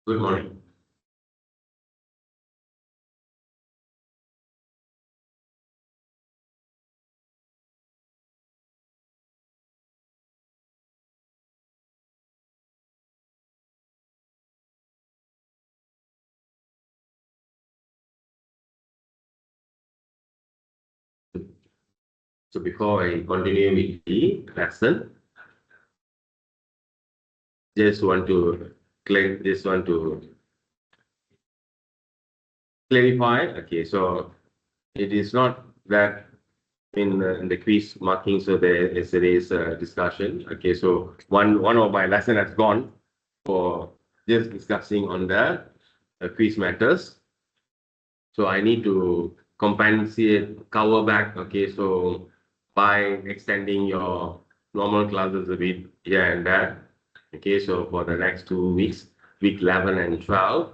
Good morning. So before I continue with the lesson, just want to clarify. Okay, so it is not that in the quiz marking, so there is a discussion. Okay, so one of my lesson has gone for just discussing on the quiz matters. So I need to compensate, cover back. Okay, so by extending your normal classes a bit here and there. Okay, so for the next 2 weeks, week 11 and 12.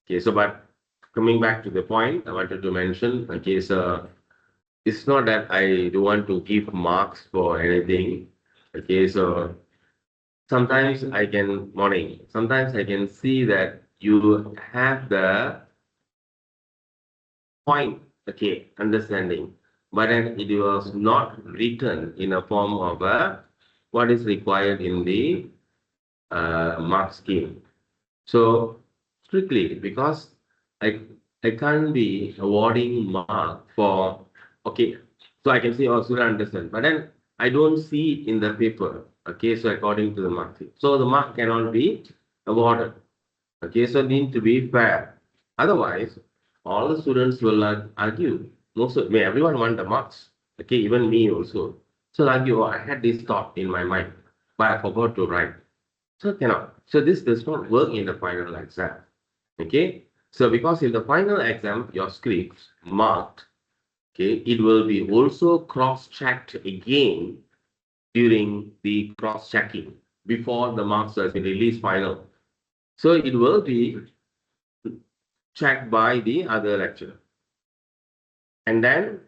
Okay, so but coming back to the point I wanted to mention. Okay, so it's not that I don't want to give marks for anything. Okay, so sometimes I can see that you have the point, okay, understanding, but then it was not written in a form of what is required in the mark scheme. So strictly because I I can't be awarding mark for, okay, so I can say, oh, student understand, but then I don't see it in the paper. Okay, so according to the mark scheme, so the mark cannot be awarded. Okay, so need to be fair. Otherwise, all the students will argue. Most of me, everyone want the marks. Okay, even me also. So argue, oh, I had this thought in my mind, but I forgot to write. So cannot. So this does not work in the final exam. Okay. So because in the final exam, your scripts marked, okay, it will be also cross-checked again during the cross-checking before the marks has been released final. So it will be checked by the other lecturer. And then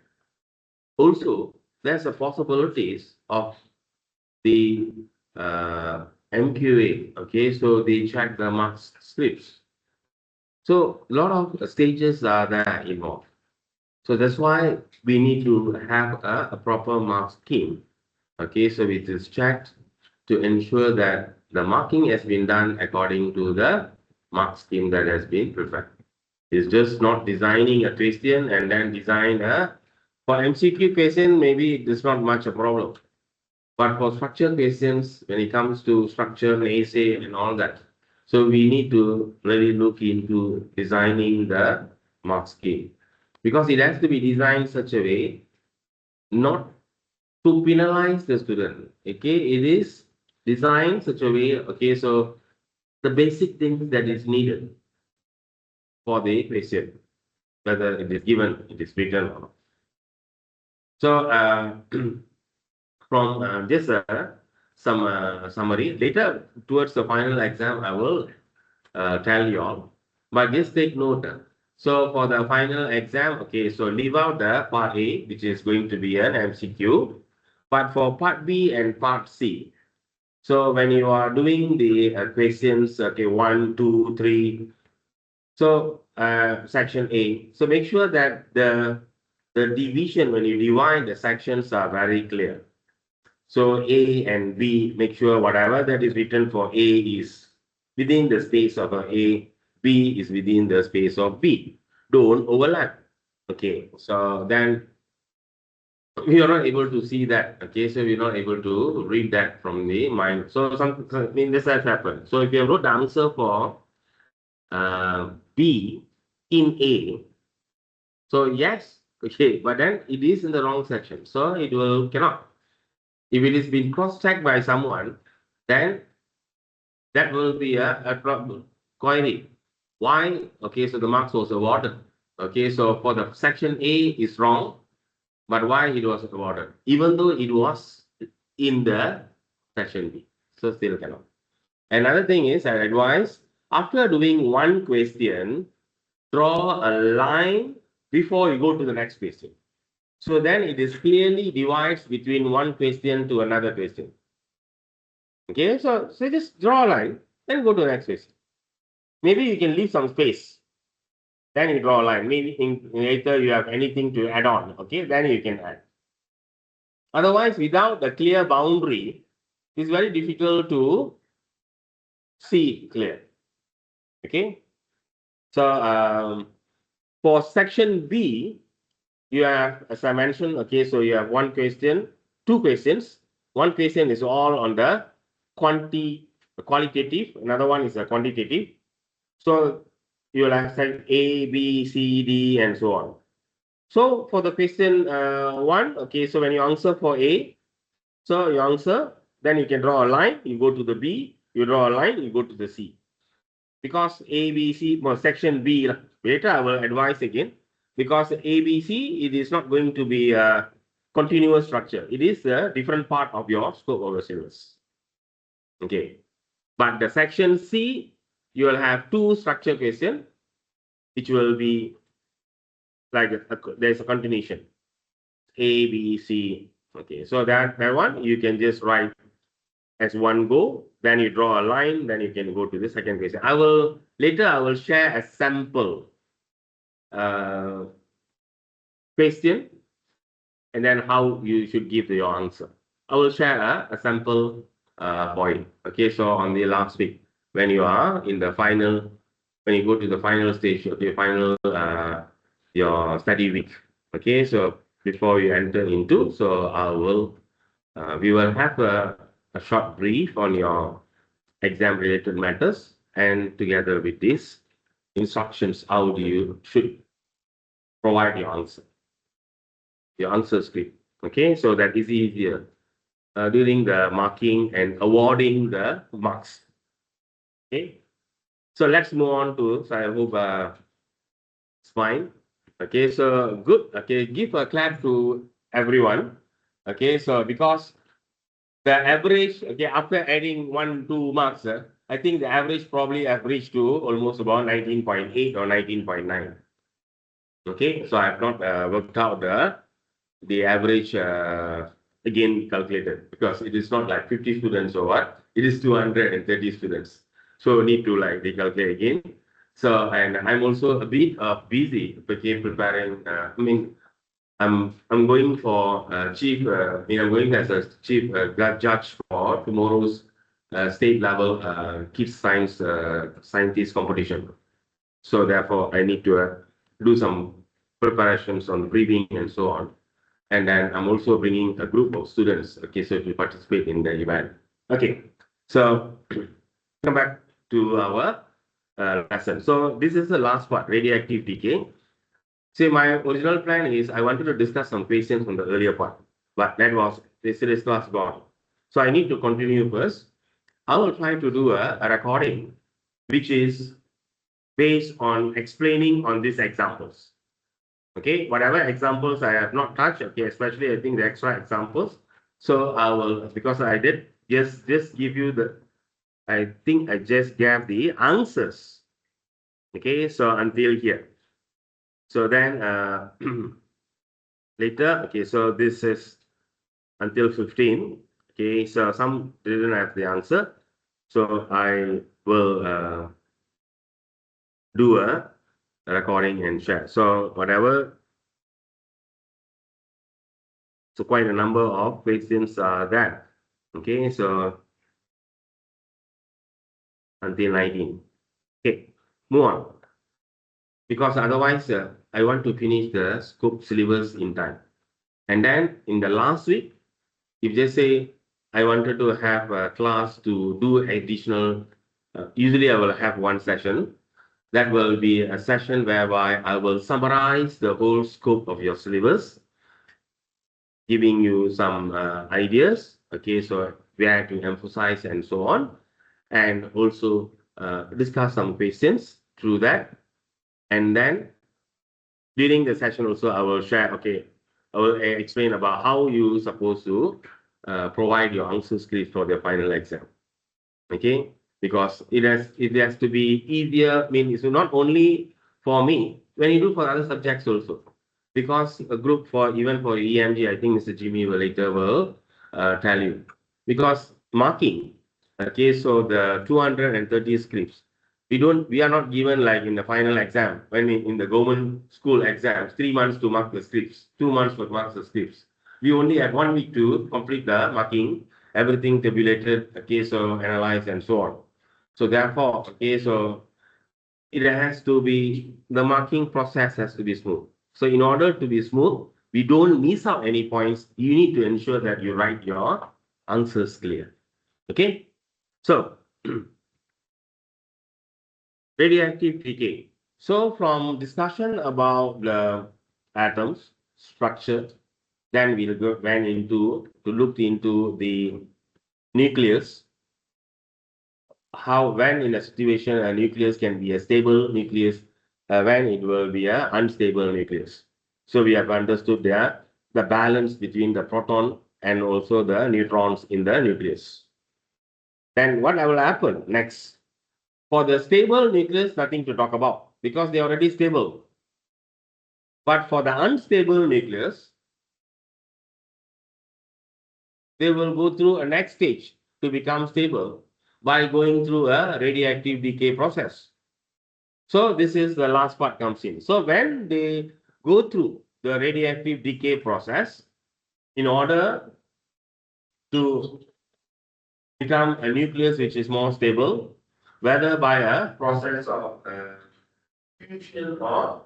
also there's a possibilities of the MQA. Okay, so they check the marks slips. So a lot of stages are there involved. So that's why we need to have a proper mark scheme. Okay, so it is checked to ensure that the marking has been done according to the mark scheme that has been prepared. It's just not designing a question and then design a, for MCQ question, maybe it's not much a problem. But for structured questions, when it comes to structure, essay, and all that, so we need to really look into designing the mark scheme because it has to be designed such a way, not to penalize the student. Okay, it is designed such a way. Okay, so the basic things that is needed for the question, whether it is given, it is written or not. So from just some summary. Later, towards the final exam, I will tell you all. But just take note. So for the final exam, okay, so leave out the part A, which is going to be an MCQ. But for part B and part C, so when you are doing the questions, okay, 1, 2, 3, so section A, so make sure that the division, when you divide the sections, are very clear. So A and B, make sure whatever that is written for A is within the space of A, B is within the space of B. Don't overlap. Okay, so then we are not able to see that. Okay, so we're not able to read that from the mind. So I mean, this has happened. So if you wrote the answer for B in A, so yes, okay, but then it is in the wrong section. So it will cannot. If it is been cross-checked by someone, then that will be a problem. Query. Why? Okay, so the marks was awarded. Okay, so for the section A is wrong, but why it was awarded? Even though it was in the section B. So still cannot. Another thing is I advise after doing one question, draw a line before you go to the next question. So then it is clearly divides between one question to another question. Okay, so just draw a line, then go to the next question. Maybe you can leave some space. Then you draw a line. Maybe in later you have anything to add on. Okay, then you can add. Otherwise, without the clear boundary, it's very difficult to see clear. Okay. So for section B, you have, as I mentioned, okay, so you have one question, two questions. One question is all on the qualitative, another one is a quantitative. So you will have said A, B, C, D, and so on. So for the question one, okay, so when you answer for A, so you answer, then you can draw a line, you go to the B, you draw a line, you go to the C. Because A, B, C, well, section B, later I will advise again, because A, B, C, it is not going to be a continuous structure. It is a different part of your scope of the syllabus. Okay. But the section C, you will have two structure question, which will be like there's a continuation. A, B, C. Okay, so that one you can just write as one go. Then you draw a line. Then you can go to the second question. I will share a sample question, and then how you should give your answer. I will share a sample point. Okay, so on the last week when you are in the final, when you go to the final stage of your final your study week. Okay, so before you enter into, so I will we will have a short brief on your exam related matters, and together with this instructions, how do you should provide your answer script. Okay, so that is easier during the marking and awarding the marks. Okay, so let's move on to, so I hope it's fine. Okay, so good. Okay, give a clap to everyone. Okay, so because the average, okay, after adding 1, 2 marks, I think the average probably have reached to almost about 19.8 or 19.9. Okay, so I have not worked out the average again calculated, because it is not like 50 students or what, it is 230 students. So need to like recalculate again. So, and I'm also a bit busy, okay, preparing. I mean, I'm going for chief. I'm going as a chief judge for tomorrow's state level kids science scientist competition. So therefore, I need to do some preparations on breathing and so on. And then I'm also bringing a group of students, okay, so to participate in the event. Okay, so come back to our lesson. So this is the last part, radioactive decay. See, my original plan is I wanted to discuss some questions from the earlier part, but that was the series class gone. So I need to continue first. I will try to do a recording which is based on explaining on these examples. Okay, whatever examples I have not touched, okay, especially I think the extra examples. So I will, because I did just give you the, I think I just gave the answers. Okay, so until here. So then later, okay, so this is until 15. Okay, so some didn't have the answer. So I will do a recording and share. So whatever, so quite a number of questions are there. Okay, so until 19. Okay, move on. Because otherwise, I want to finish the scope syllabus in time. And then in the last week, if they say I wanted to have a class to do additional, usually I will have one session. That will be a session whereby I will summarize the whole scope of your syllabus, giving you some ideas, okay, so where to emphasize and so on, and also discuss some questions through that. And then during the session also, I will share, okay, I will explain about how you supposed to provide your answer script for the final exam. Okay, because it has to be easier. I mean, it's not only for me, when you do for other subjects also, because a group for even for EMG, I think Mr. Jimmy will later will tell you, because marking, okay, so the 230 scripts, we are not given like in the final exam when in the government school exams 3 months to mark the scripts, 2 months to mark the scripts. We only have 1 week to complete the marking, everything tabulated, okay, so analyzed and so on. So therefore, okay, so it has to be, the marking process has to be smooth. So in order to be smooth, we don't miss out any points. You need to ensure that you write your answers clear. Okay, so radioactive decay. So from discussion about the atoms structure, then we'll go went into to look into the nucleus, how when in a situation a nucleus can be a stable nucleus, when it will be a unstable nucleus. So we have understood there the balance between the proton and also the neutrons in the nucleus. Then what will happen next? For the stable nucleus, nothing to talk about because they are already stable. But for the unstable nucleus, they will go through a next stage to become stable by going through a radioactive decay process. So this is the last part comes in. So when they go through the radioactive decay process, in order to become a nucleus which is more stable, whether by a process of fusion or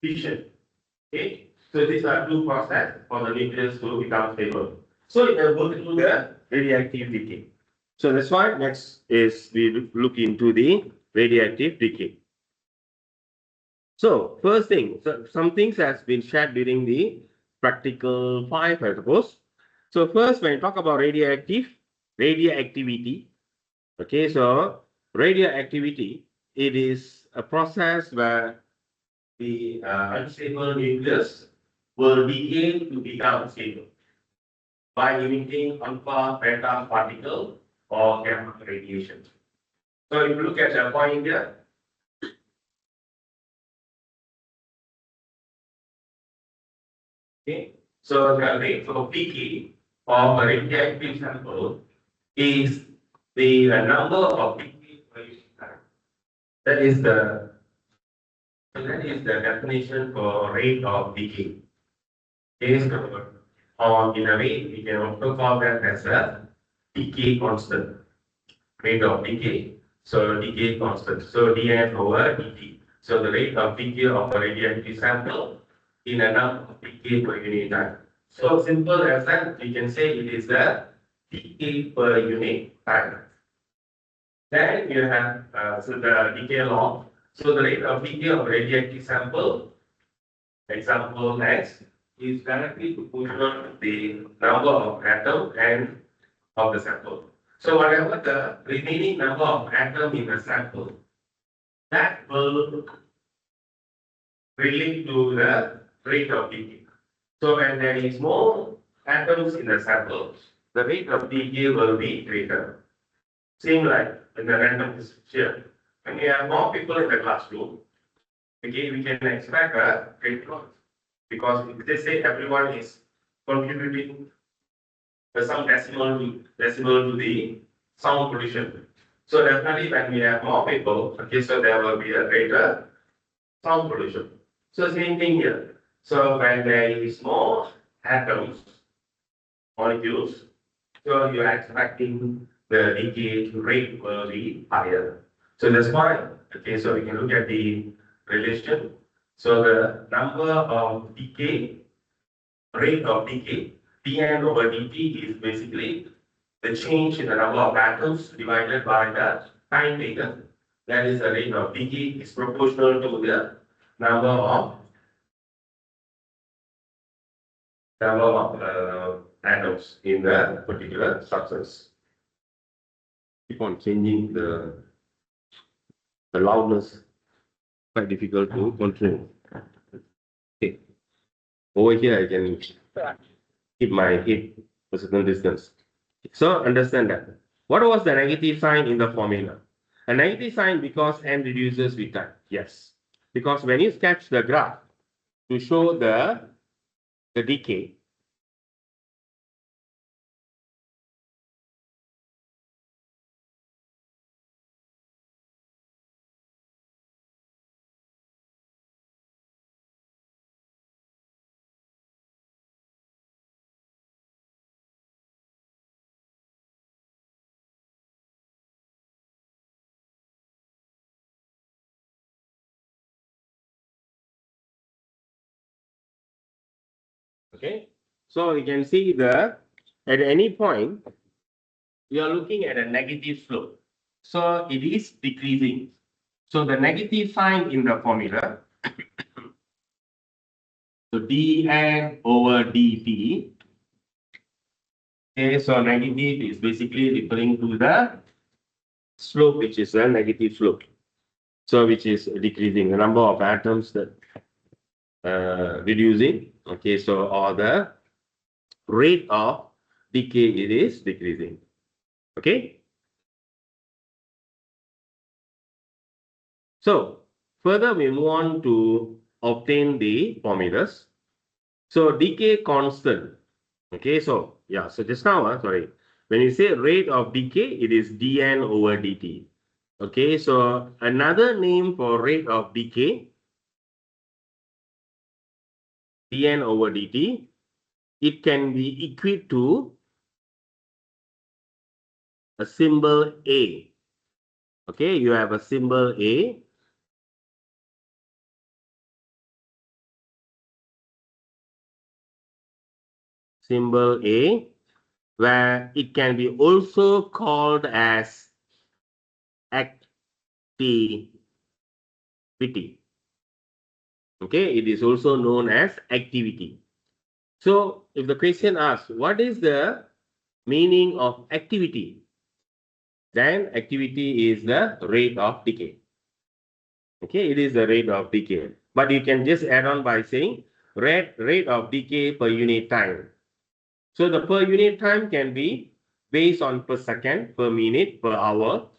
fission. Okay, so these are two processes for the nucleus to become stable. So it will go through the radioactive decay. So that's why next is we look into the radioactive decay. So first thing, so some things has been shared during the practical 5, I suppose. So first, when you talk about radioactivity, okay, so radioactivity, it is a process where the unstable nucleus will begin to become stable by emitting alpha, beta particle or gamma radiation. So if you look at the point here, okay, so the rate of decay of a radioactive sample is the number of decay per unit time. That is the definition for rate of decay. Is or in a way we can also call that as a decay constant. Rate of decay. So decay constant. So dn over dt. So the rate of decay of a radioactive sample in a number of decay per unit time. So simple as that, we can say it is the decay per unit time. Then you have so the decay law. So the rate of decay of radioactive sample, example next. is directly proportional to the number of atoms and of the sample. So whatever the remaining number of atoms in the sample, that will relate to the rate of decay. So when there is more atoms in the sample, the rate of decay will be greater. Same like in the random distribution. When we have more people in the classroom, okay, we can expect a great growth. Because if they say everyone is contributing some decimal to the sound pollution. So definitely when we have more people, okay, so there will be a greater sound pollution. So same thing here. So when there is more atoms, molecules, so you are expecting the decay rate will be higher. So that's why, okay, so we can look at the relation. So the number of decay, rate of decay, dN over dt is basically the change in the number of atoms divided by the time taken. That is the rate of decay is proportional to the number of atoms in the particular substance. Keep on changing the loudness, quite difficult to control. Okay. Over here, I can keep my hip a certain distance. So understand that. What was the negative sign in the formula? A negative sign because n reduces with time. Yes. Because when you sketch the graph to show the decay, okay. So you can see the at any point we are looking at a negative slope. So it is decreasing. So the negative sign in the formula, so dn over dt. Okay, so negative is basically referring to the slope, which is a negative slope. So which is decreasing the number of atoms that reducing. Okay, so or the rate of decay it is decreasing. Okay. So further we move on to obtain the formulas. So decay constant. Okay, so yeah, so just now, sorry, when you say rate of decay, it is dN over dt. Okay, so another name for rate of decay, dN over dt, it can be equal to a symbol A. Okay, you have a symbol A. Symbol A, where it can be also called as activity. Okay, it is also known as activity. So if the question asks, what is the meaning of activity? Then activity is the rate of decay. Okay, it is the rate of decay. But you can just add on by saying rate of decay per unit time. So the per unit time can be based on per second, per minute, per hour,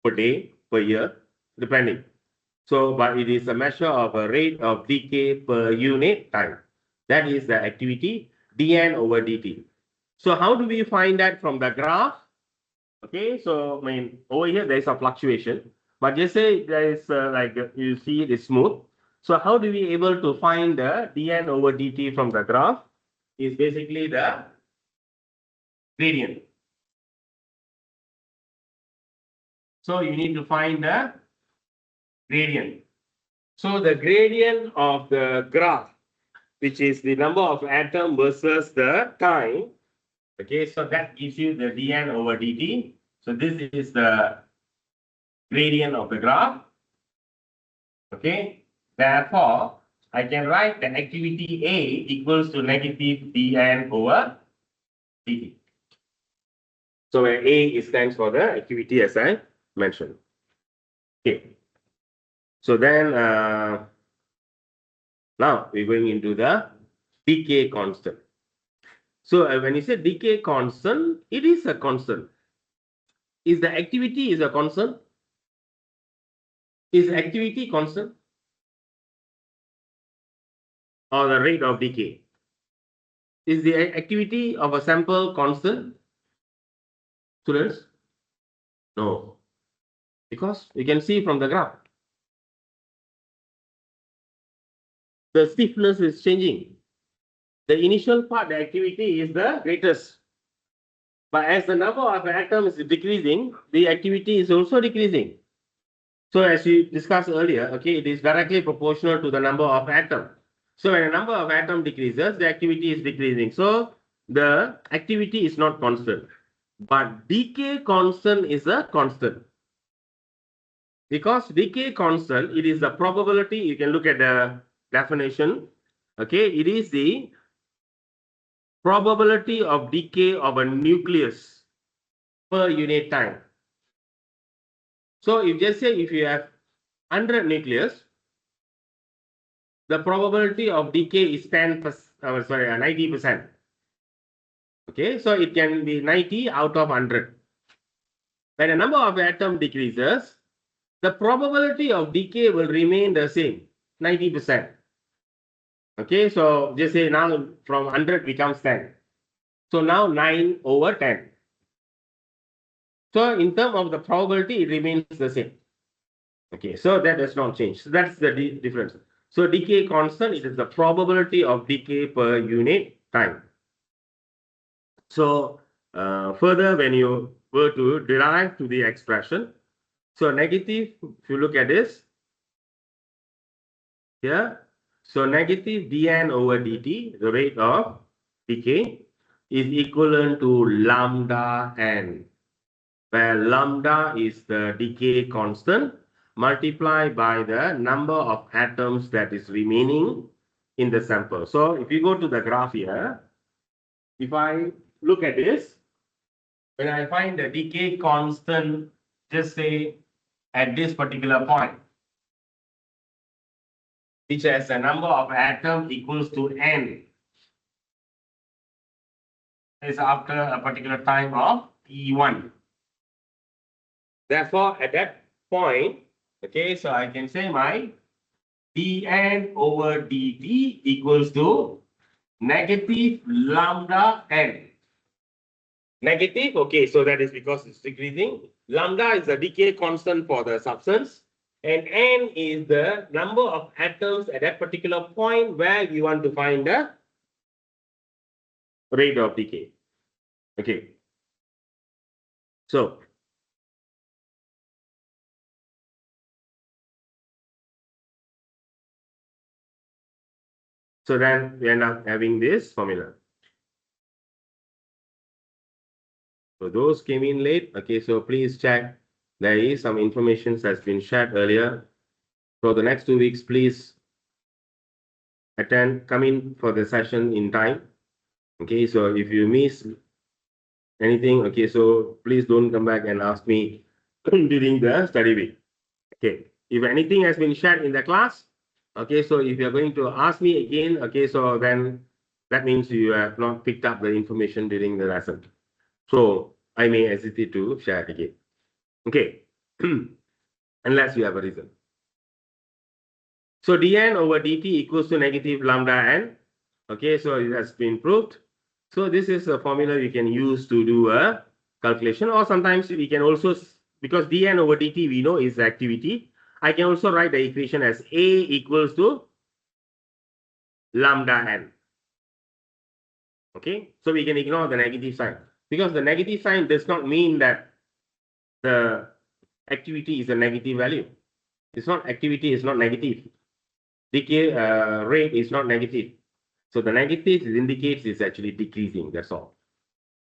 per day, per year, depending. So, but it is a measure of a rate of decay per unit time. That is the activity dN over dt. So how do we find that from the graph? Okay, so I mean over here there is a fluctuation, but just say there is like you see it is smooth. So how do we able to find the dN over dt from the graph? Is basically the gradient. So you need to find the gradient. So the gradient of the graph, which is the number of atom versus the time. Okay, so that gives you the dN over dt. So this is the gradient of the graph. Okay, therefore, I can write the activity A equals to negative dn over dt. So where A stands for the activity as I mentioned. Okay. So then now we're going into the decay constant. So when you say decay constant, it is a constant. Is the activity is a constant? Is activity constant? Or the rate of decay? Is the activity of a sample constant? Students? No. Because you can see from the graph. The stiffness is changing. The initial part, the activity is the greatest. But as the number of atoms is decreasing, the activity is also decreasing. So as we discussed earlier, okay, it is directly proportional to the number of atoms. So when the number of atoms decreases, the activity is decreasing. So the activity is not constant. But decay constant is a constant. Because decay constant, it is the probability, you can look at the definition, okay, it is the probability of decay of a nucleus per unit time. So if just say if you have 100 nucleus, the probability of decay is 90%. Okay, so it can be 90 out of 100. When the number of atom decreases, the probability of decay will remain the same, 90%. Okay, so just say now from 100 becomes 10. So now 9 over 10. So in terms of the probability, it remains the same. Okay, so that does not change. So that's the difference. So decay constant, it is the probability of decay per unit time. So further, when you were to derive to the expression, so negative, if you look at this here, so negative dn over dt, the rate of decay, is equivalent to lambda n, where lambda is the decay constant multiplied by the number of atoms that is remaining in the sample. So if you go to the graph here, if I look at this, when I find the decay constant, just say at this particular point, which has a number of atoms equals to n, is after a particular time of t1. Therefore, at that point, okay, so I can say my dn over dt equals to negative lambda n. Negative, okay, so that is because it's decreasing. Lambda is the decay constant for the substance, and n is the number of atoms at that particular point where you want to find the rate of decay. Okay. So then we end up having this formula. So those came in late. Okay, so please check. There is some information that's been shared earlier. For the next 2 weeks, please come in for the session in time. Okay, so if you miss anything, okay, so please don't come back and ask me during the study week. Okay, if anything has been shared in the class, okay, so if you're going to ask me again, okay, so then that means you have not picked up the information during the lesson. So I may hesitate to share it again. Okay, unless you have a reason. So dn over dt equals to negative lambda n. Okay, so it has been proved. So this is a formula you can use to do a calculation, or sometimes we can also, because dn over dt we know is activity, I can also write the equation as A equals to lambda n. Okay, so we can ignore the negative sign, because the negative sign does not mean that the activity is a negative value. It's not, activity is not negative. Decay rate is not negative. So the negative indicates it's actually decreasing, that's all.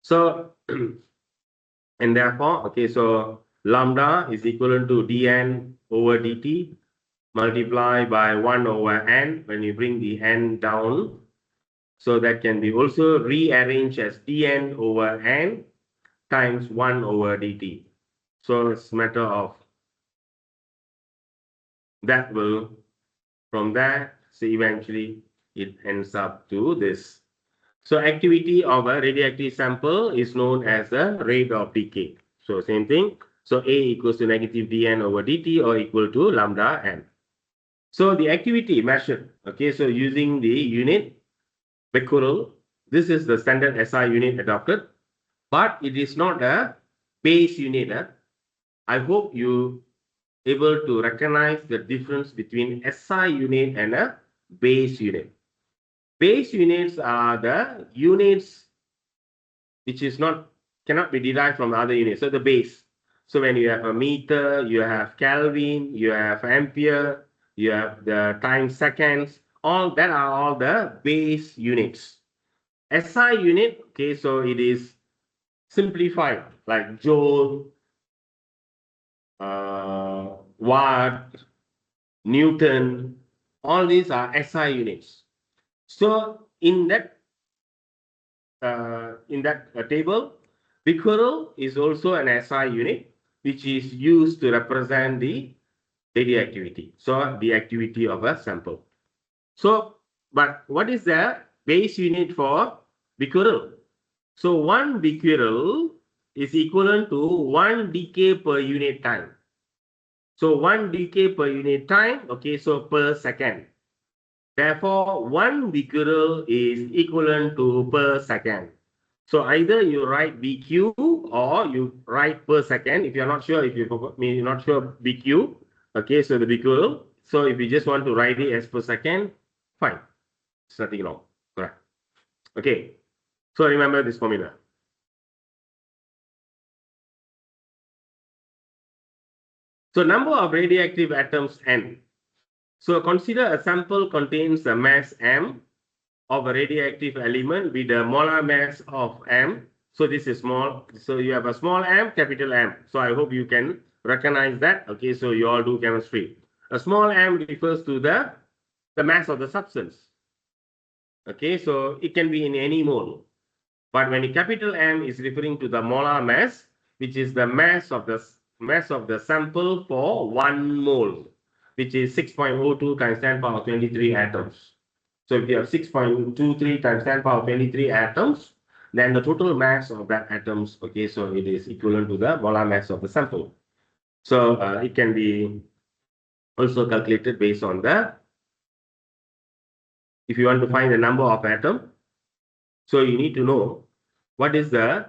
So, and therefore, okay, so lambda is equivalent to dn over dt multiply by 1 over n when you bring the n down. So that can be also rearranged as dn over n times 1 over dt. So it's a matter of that will, from that, so eventually it ends up to this. So activity of a radioactive sample is known as the rate of decay. So same thing. So A equals to negative dn over dt or equal to lambda n. So the activity measured, okay, so using the unit becquerel, this is the standard SI unit adopted, but it is not a base unit. I hope you able to recognize the difference between SI unit and a base unit. Base units are the units which is not cannot be derived from other units. So the base. So when you have a meter, you have Kelvin, you have ampere, you have the time seconds, all that are all the base units. SI unit, okay, so it is simplified like joule, watt, Newton, all these are SI units. So in that table, becquerel is also an SI unit, which is used to represent the radioactivity. So the activity of a sample. So, but what is the base unit for becquerel? So 1 becquerel is equivalent to 1 decay per unit time. So 1 decay per unit time, okay, so per second. Therefore, 1 becquerel is equivalent to per second. So either you write BQ or you write per second. If you're not sure, if you're not sure BQ, okay, so the becquerel. So if you just want to write it as per second, fine. It's nothing wrong. Correct. Okay. So remember this formula. So number of radioactive atoms n. So consider a sample contains a mass m of a radioactive element with a molar mass of m. So this is small. So you have a small m, capital M. So I hope you can recognize that. Okay, so you all do chemistry. A small m refers to the mass of the substance. Okay, so it can be in any mole. But when a capital M is referring to the molar mass, which is the mass of the sample for 1 mole, which is 6.02 times 10 power 23 atoms. So if you have 6.23 times 10 power 23 atoms, then the total mass of that atoms, okay, so it is equivalent to the molar mass of the sample. So it can be also calculated based on if you want to find the number of atom, so you need to know what is the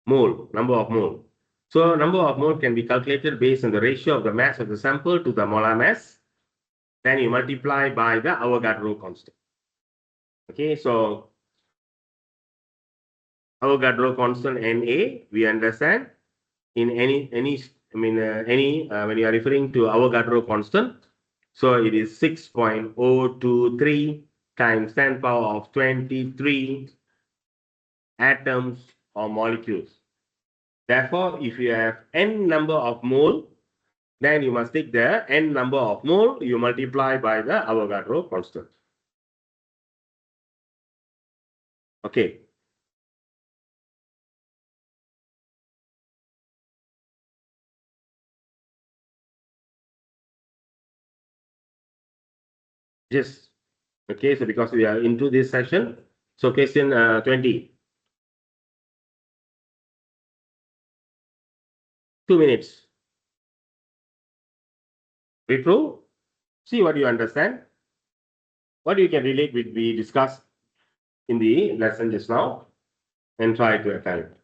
mole, number of mole. So number of mole can be calculated based on the ratio of the mass of the sample to the molar mass. Then you multiply by the Avogadro constant. Okay, so Avogadro constant Na, we understand in when you are referring to Avogadro constant, so it is 6.023 times 10 power of 23 atoms or molecules. Therefore, if you have n number of mole, then you must take the n number of mole, you multiply by the Avogadro constant. Okay. Yes. Okay, so because we are into this session, so question 20. 2 minutes. Retro, see what you understand, what you can relate with we discussed in the lesson just now, and try to attend.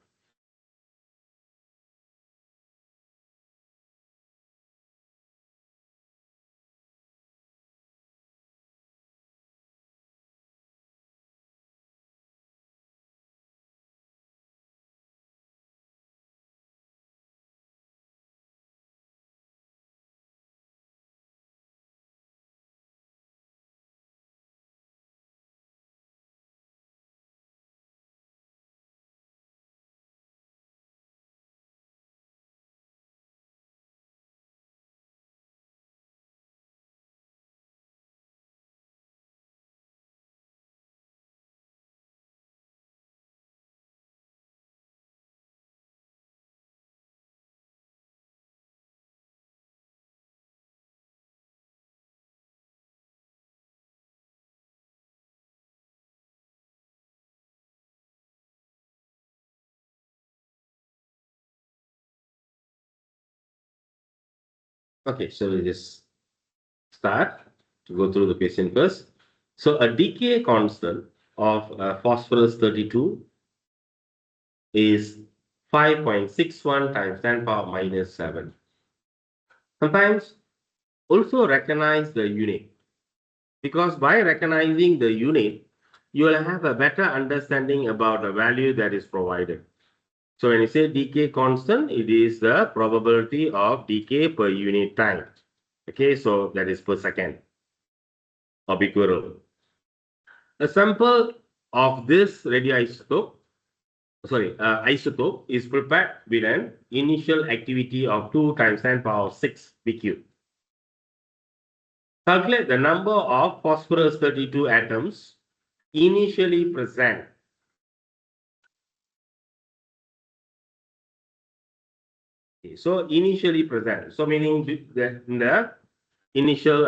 Okay, so we just start to go through the question first. So a decay constant of phosphorus 32 is 5.61 times 10 power minus 7. Sometimes also recognize the unit, because by recognizing the unit, you will have a better understanding about the value that is provided. So when you say decay constant, it is the probability of decay per unit time. Okay, so that is per second or becquerel. A sample of this radioisotope, isotope is prepared with an initial activity of 2 times 10 power 6 BQ. Calculate the number of phosphorus 32 atoms initially present. Okay, so initially present, so meaning in the initial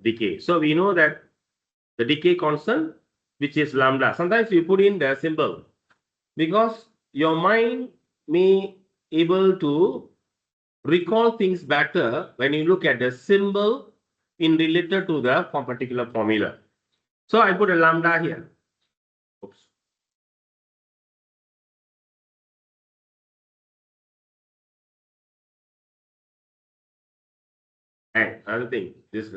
decay. So we know that the decay constant, which is lambda. Sometimes you put in the symbol because your mind may able to recall things better when you look at the symbol in related to the particular formula. So I put a lambda here. Oops. And another thing, this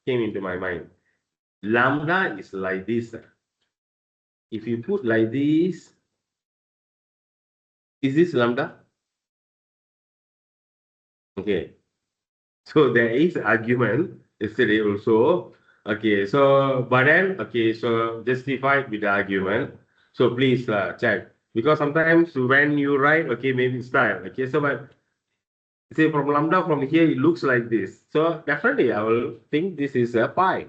came into my mind. Lambda is like this. If you put like this, is this lambda? Okay. So there is argument yesterday also. Okay, so but then okay, so justified with the argument. So please check, because sometimes when you write, okay, maybe style. Okay, so but say from lambda from here it looks like this. So definitely I will think this is a pi.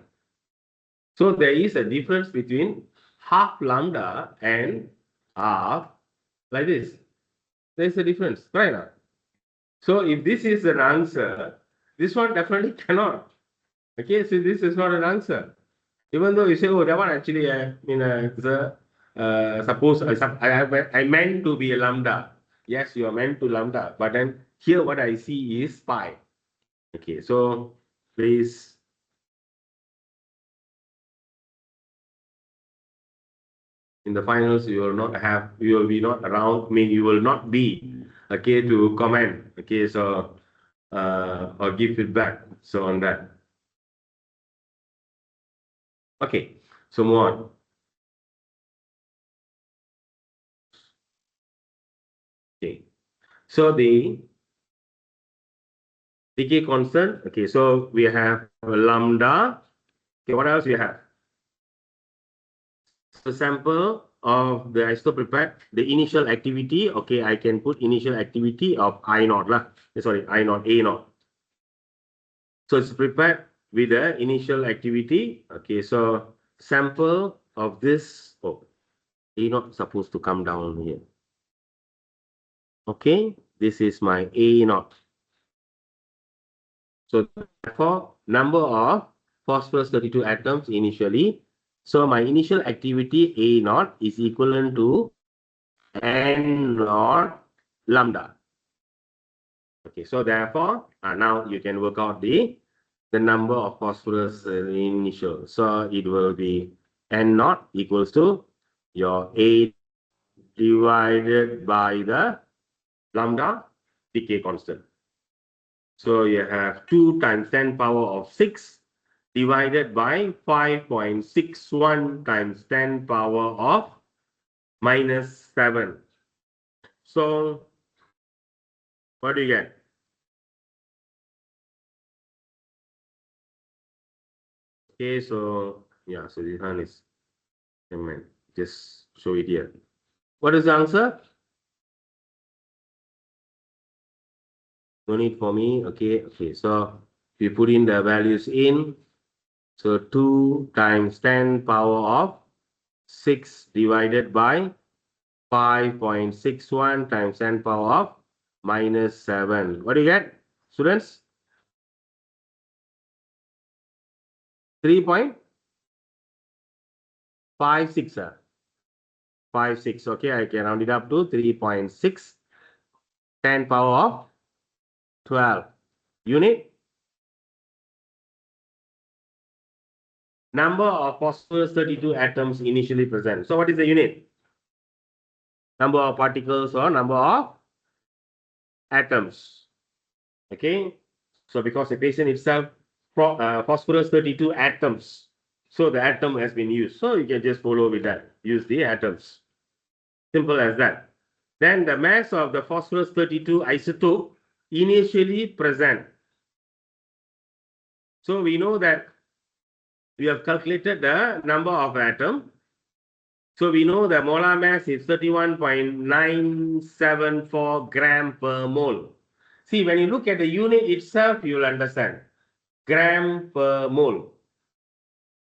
So there is a difference between half lambda and half like this. There is a difference, right now. So if this is an answer, this one definitely cannot. Okay, so this is not an answer. Even though you say, oh, that one actually, suppose I meant to be a lambda. Yes, you are meant to lambda. But then here what I see is pi. Okay, so please, in the finals, you will be not around, I mean, you will not be, okay, to comment. Okay, so, or give feedback. So on that. Okay, so move on. Okay, so the decay constant. Okay, so we have lambda. Okay, what else we have? So sample of the isotope prepared, the initial activity. Okay, I can put initial activity of I naught lah. Sorry, I naught, A naught. So it's prepared with the initial activity. Okay, so sample of this. Oh, A naught supposed to come down here. Okay, this is my A naught. So therefore, number of phosphorus 32 atoms initially. So my initial activity A naught is equivalent to N naught lambda. Okay, so therefore, now you can work out the number of phosphorus initial. So it will be N naught equals to your A divided by the lambda decay constant. So you have 2 times 10 power of 6 divided by 5.61 times 10 power of minus 7. So what do you get? Okay, so yeah, so this one is, just show it here. What is the answer? No need for me. Okay, okay. So we put in the values in. So 2 times 10 power of 6 divided by 5.61 times 10 power of minus 7. What do you get, students? 3.56. 56. Okay, I can round it up to 3.6. 10 power of 12 unit. number of phosphorus 32 atoms initially present. So what is the unit? Number of particles or number of atoms. Okay. So because equation itself, phosphorus 32 atoms. So the atom has been used. So you can just follow with that. Use the atoms. Simple as that. Then the mass of the phosphorus 32 isotope initially present. So we know that we have calculated the number of atom. So we know the molar mass is 31.974 gram per mole. See, when you look at the unit itself, you will understand. Gram per mole.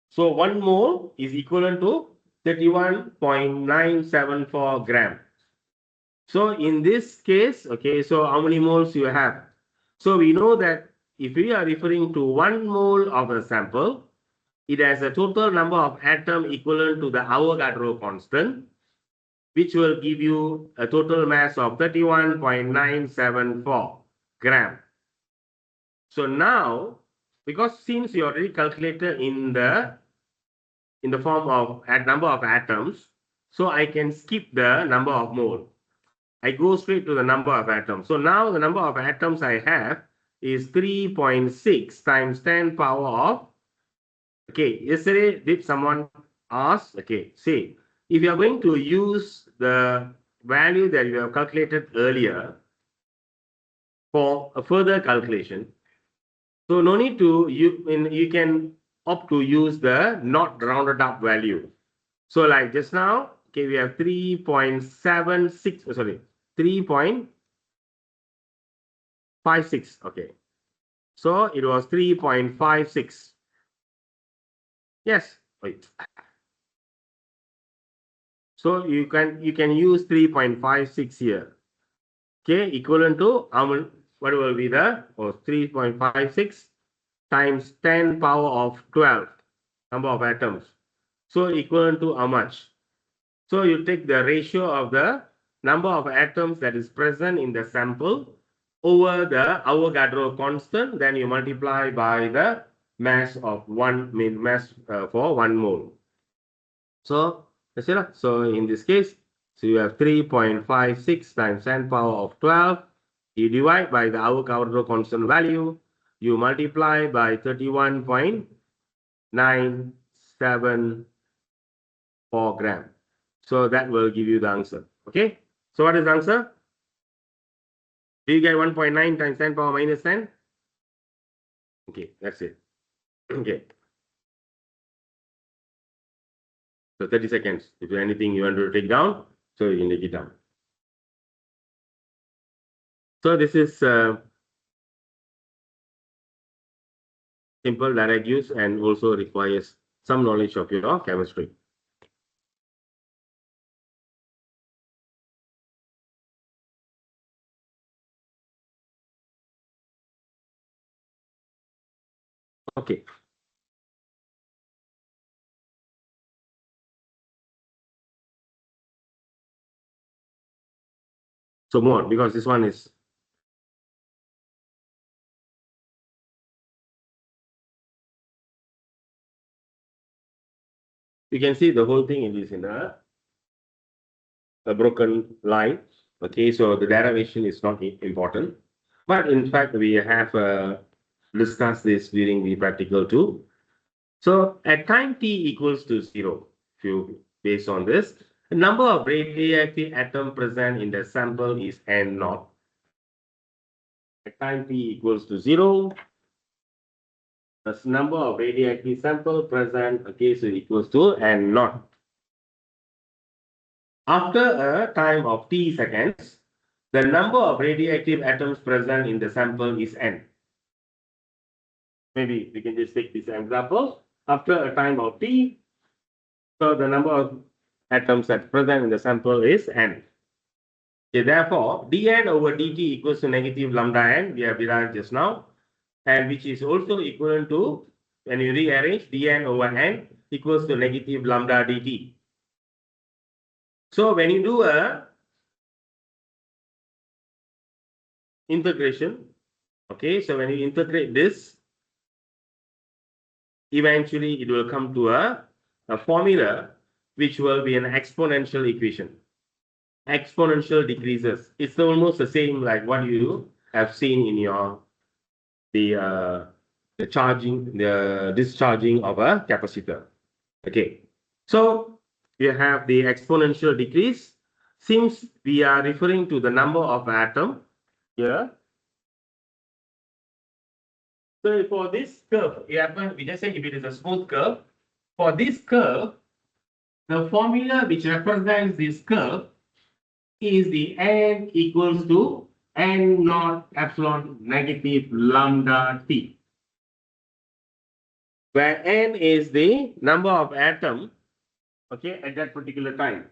So 1 mole is equivalent to 31.974 gram. So in this case, okay, so how many moles you have? So we know that if we are referring to 1 mole of a sample, it has a total number of atom equivalent to the Avogadro constant, which will give you a total mass of 31.974 gram. So now, because since you already calculated in the form of number of atoms, so I can skip the number of mole. I go straight to the number of atoms. So now the number of atoms I have is 3.6 times 10 power of, okay, yesterday did someone ask, okay, say, if you are going to use the value that you have calculated earlier for a further calculation, so no need to, you can opt to use the not rounded up value. So like just now, okay, we have 3.76, sorry, 3.56, okay. So it was 3.56. Yes, wait. So you can use 3.56 here. Okay, equivalent to how much? What will be the 3.56 times 10 power of 12 number of atoms. So equivalent to how much? So you take the ratio of the number of atoms that is present in the sample over the Avogadro constant, then you multiply by the mass of mass for 1 mole. So that's it. So in this case, so you have 3.56 times 10 power of 12. You divide by the Avogadro constant value. You multiply by 31.974 gram. So that will give you the answer. Okay. So what is the answer? Do you get 1.9 times 10 power minus 10? Okay, that's it. Okay. So 30 seconds. If there's anything you want to take down, so you can take it down. So this is simple direct use and also requires some knowledge of your chemistry. Okay. So more because this one is you can see the whole thing is in a broken line. Okay, so the derivation is not important. But in fact, we have discussed this during the practical too. So at time t equals to 0, if you based on this, the number of radioactive atom present in the sample is n naught. At time t equals to 0, the number of radioactive sample present, okay, so equals to n naught. After a time of t seconds, the number of radioactive atoms present in the sample is n. Maybe we can just take this example. After a time of t, so the number of atoms that present in the sample is n. Okay, therefore, dn over dt equals to negative lambda n, we have derived just now, and which is also equivalent to, when you rearrange, dn over n equals to negative lambda dt. So when you do a integration, okay, so when you integrate this, eventually it will come to a formula which will be an exponential equation. Exponential decreases. It's almost the same like what you have seen in your the discharging of a capacitor. Okay, so you have the exponential decrease. Since we are referring to the number of atom here, so for this curve, we just say if it is a smooth curve, for this curve, the formula which represents this curve is the n equals to n naught epsilon negative lambda t, where n is the number of atom, okay, at that particular time,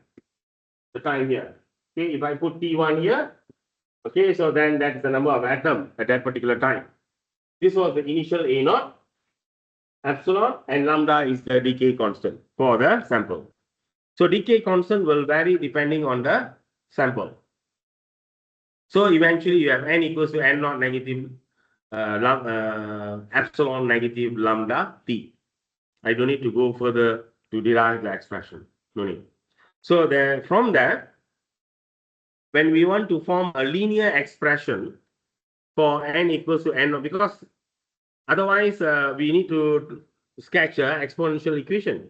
the time here. Okay, if I put T1 here, okay, so then that's the number of atom at that particular time. This was the initial A naught, epsilon, and lambda is the decay constant for the sample. So decay constant will vary depending on the sample. So eventually you have n equals to n naught negative epsilon negative lambda t. I don't need to go further to derive the expression. No need. So then from that, when we want to form a linear expression for n equals to n, because otherwise we need to sketch an exponential equation.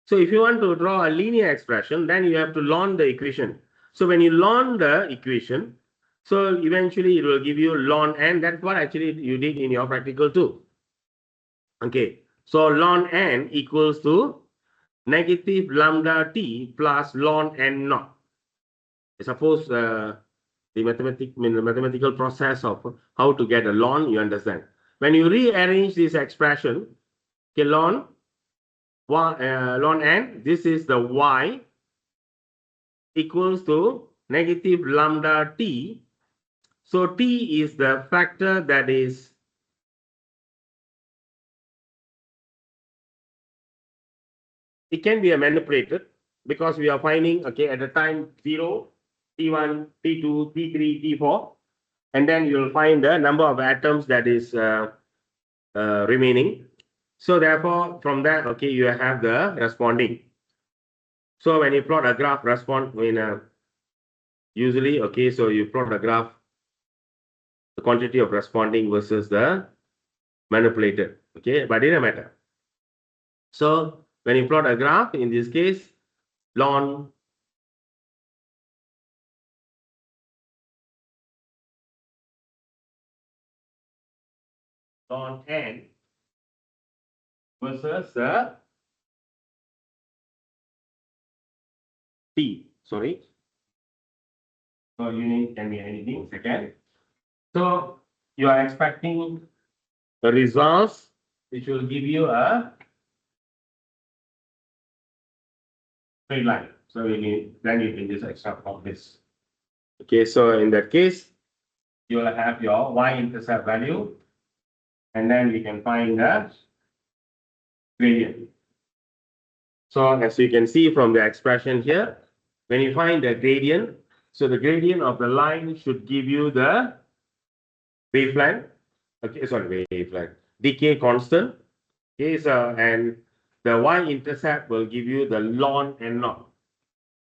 So if you want to draw a linear expression, then you have to learn the equation. So when you learn the equation, so eventually it will give you ln n. That's what actually you did in your practical too. Okay, so ln n equals to negative lambda t plus ln n naught. Suppose the mathematical process of how to get a ln, you understand. When you rearrange this expression, okay, ln n, this is the y equals to negative lambda t. So t is the factor that is it can be manipulated because we are finding, okay, at the time 0, T1, T2, T3, T4, and then you'll find the number of atoms that is remaining. So therefore, from that, okay, you have the responding. So when you plot a graph usually, okay, so you plot a graph, the quantity of responding versus the manipulated, okay, but it doesn't matter. So when you plot a graph, in this case, ln n versus t, sorry. So unit can be anything, second. So you are expecting the results which will give you a straight line. So then you can just extract this. Okay, so in that case, you will have your y-intercept value, and then we can find the gradient. So as you can see from the expression here, when you find the gradient, so the gradient of the line should give you the wavelength. Okay, sorry, wavelength, decay constant. Okay, so and the y-intercept will give you the ln n naught.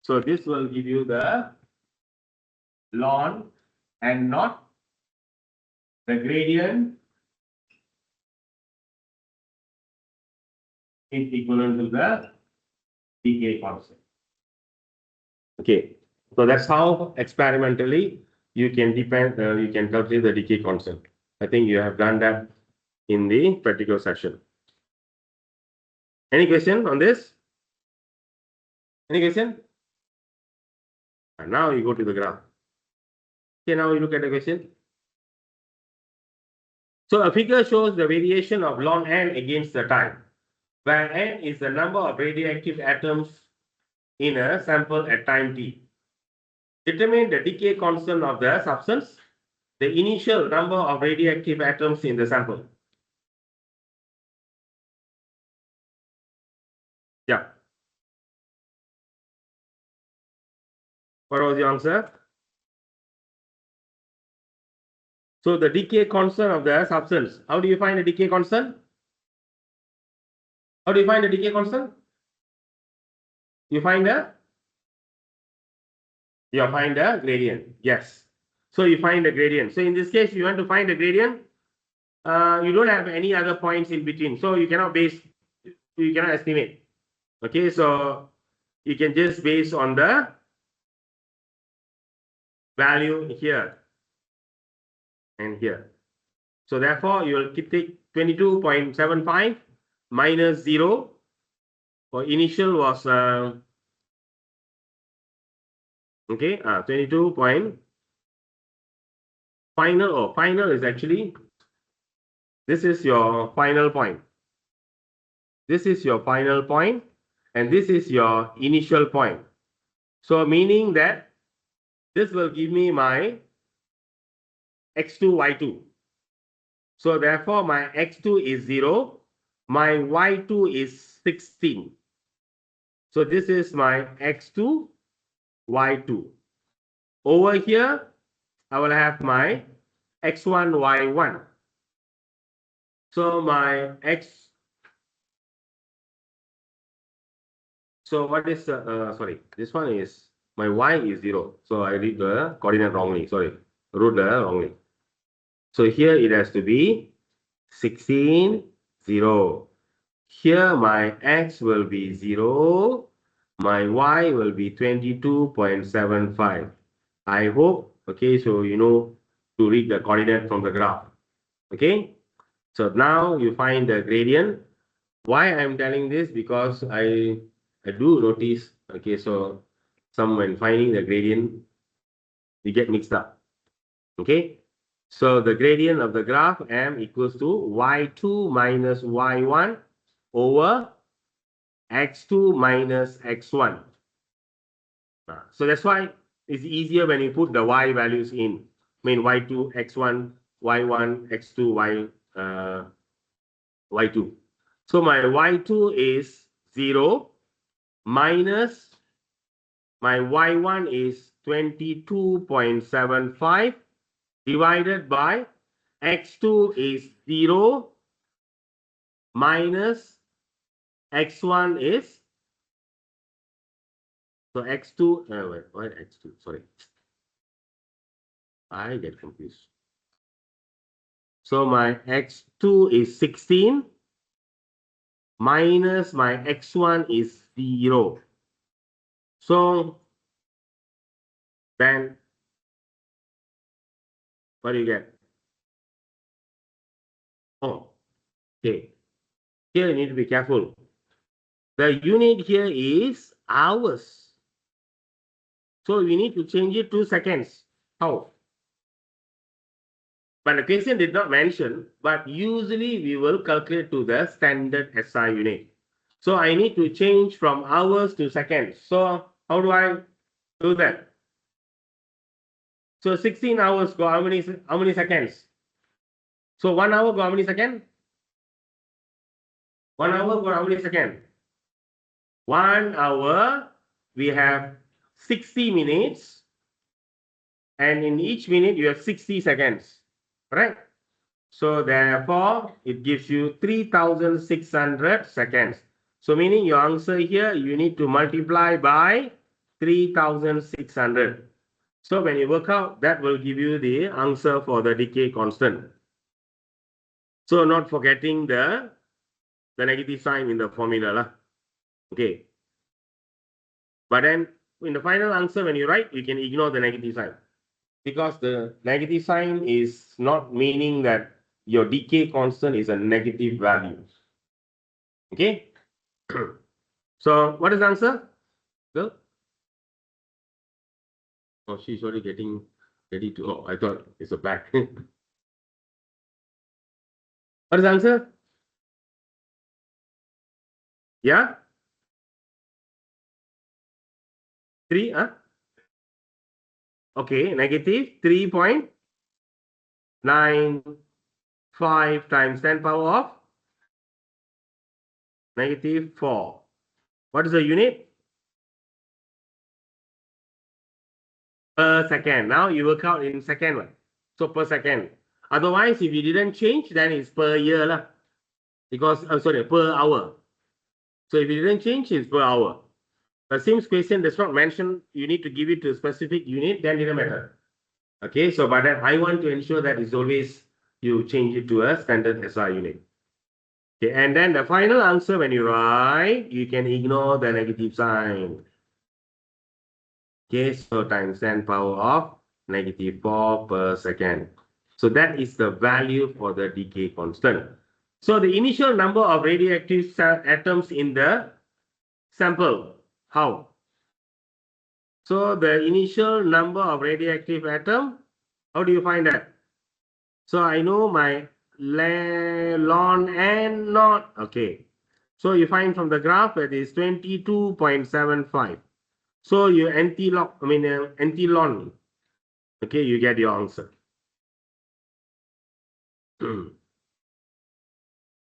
So this will give you the ln n naught. The gradient is equivalent to the decay constant. Okay, so that's how experimentally you can calculate the decay constant. I think you have done that in the practical session. Any question on this? Any question? And now you go to the graph. Okay, now you look at the question. So a figure shows the variation of ln n against the time, where n is the number of radioactive atoms in a sample at time t. Determine the decay constant of the substance, the initial number of radioactive atoms in the sample. Yeah. What was the answer? So the decay constant of the substance. How do you find the decay constant? How do you find the decay constant? You find the gradient. Yes. So you find the gradient. So in this case, you want to find the gradient. You don't have any other points in between, so you cannot estimate. Okay, so you can just base on the value here and here. So therefore, you will take 22.75 minus 0. For initial was okay, 22 point final. Oh, final is actually, this is your final point. This is your final point, and this is your initial point. So meaning that this will give me my x2, y2. So therefore, my x2 is 0, my y2 is 16. So this is my x2, y2. Over here, I will have my x1, y1. So my x, so what is, sorry, this one is, my y is 0. So I read the coordinate wrongly, sorry, wrote the wrongly. So here it has to be 16, 0. Here my x will be 0, my y will be 22.75. I hope, okay, so you know to read the coordinate from the graph. Okay, so now you find the gradient. Why I'm telling this? Because I do notice, okay, so some when finding the gradient, you get mixed up. Okay, so the gradient of the graph m equals to y2 minus y1 over x2 minus x1. So that's why it's easier when you put the y values in. I mean y2, x1, y1, x2, y2. So my y2 is 0 minus my y1 is 22.75 divided by x2 is 0 minus x1 is, so x2, wait, why x2? Sorry, I get confused. So my x2 is 16 minus my x1 is 0. So then what do you get? Oh, okay. Here you need to be careful. The unit here is hours. So we need to change it to seconds. How? But the question did not mention, but usually we will calculate to the standard SI unit. So I need to change from hours to seconds. So how do I do that? So 16 hours go how many seconds? So 1 hour go how many seconds? 1 hour go how many seconds? 1 hour we have 60 minutes, and in each minute you have 60 seconds, right? So therefore it gives you 3600 seconds. So meaning your answer here you need to multiply by 3600. So when you work out, that will give you the answer for the decay constant. So not forgetting the negative sign in the formula lah. Okay. But then in the final answer, when you write, you can ignore the negative sign, because the negative sign is not meaning that your decay constant is a negative value. Okay. So what is the answer? Girl? Oh, she's already getting ready to. Oh, I thought it's a back. What is the answer? Yeah? 3, huh? Okay, negative 3.95 times 10 power of negative 4. What is the unit? Per second. Now you work out in second one. So per second. Otherwise, if you didn't change, then it's per year lah. Because, sorry, per hour. So if it didn't change, it's per hour. The same question does not mention you need to give it to a specific unit, then it doesn't matter. Okay, so but then I want to ensure that it's always you change it to a standard SI unit. Okay, and then the final answer when you write, you can ignore the negative sign. Okay, so times 10 power of -4 per second. So that is the value for the decay constant. So the initial number of radioactive atoms in the sample, how? So the initial number of radioactive atom, how do you find that? So I know my ln n naught. Okay. So you find from the graph that is 22.75. So you anti-log, anti-ln. Okay, you get your answer.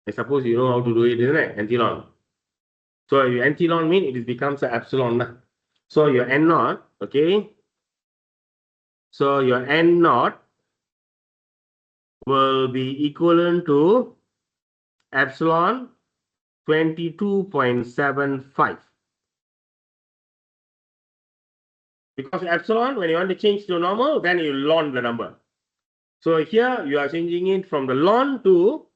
I suppose you know how to do it, isn't it? Anti-ln. So your anti-ln mean it becomes an epsilon. So your n naught, okay. So your n naught will be equivalent to epsilon 22.75. Because epsilon, when you want to change to normal, then you ln the number. So here you are changing it from the ln to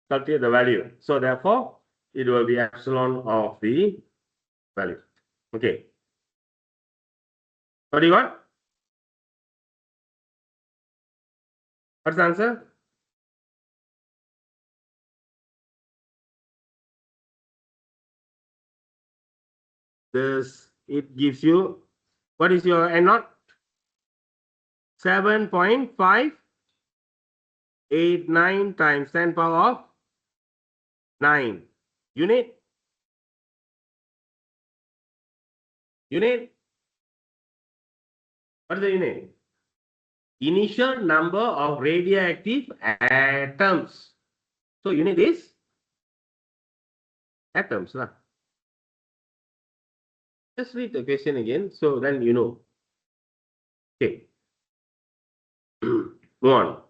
calculate the value. So therefore, it will be epsilon of the value. Okay. What do you got? What's the answer? This, it gives you, what is your N naught? 7.589 times 10 power of 9. Unit? Unit? What is the unit? Initial number of radioactive atoms. So unit is atoms. Lah. Just read the question again, so then you know. Okay. Move on.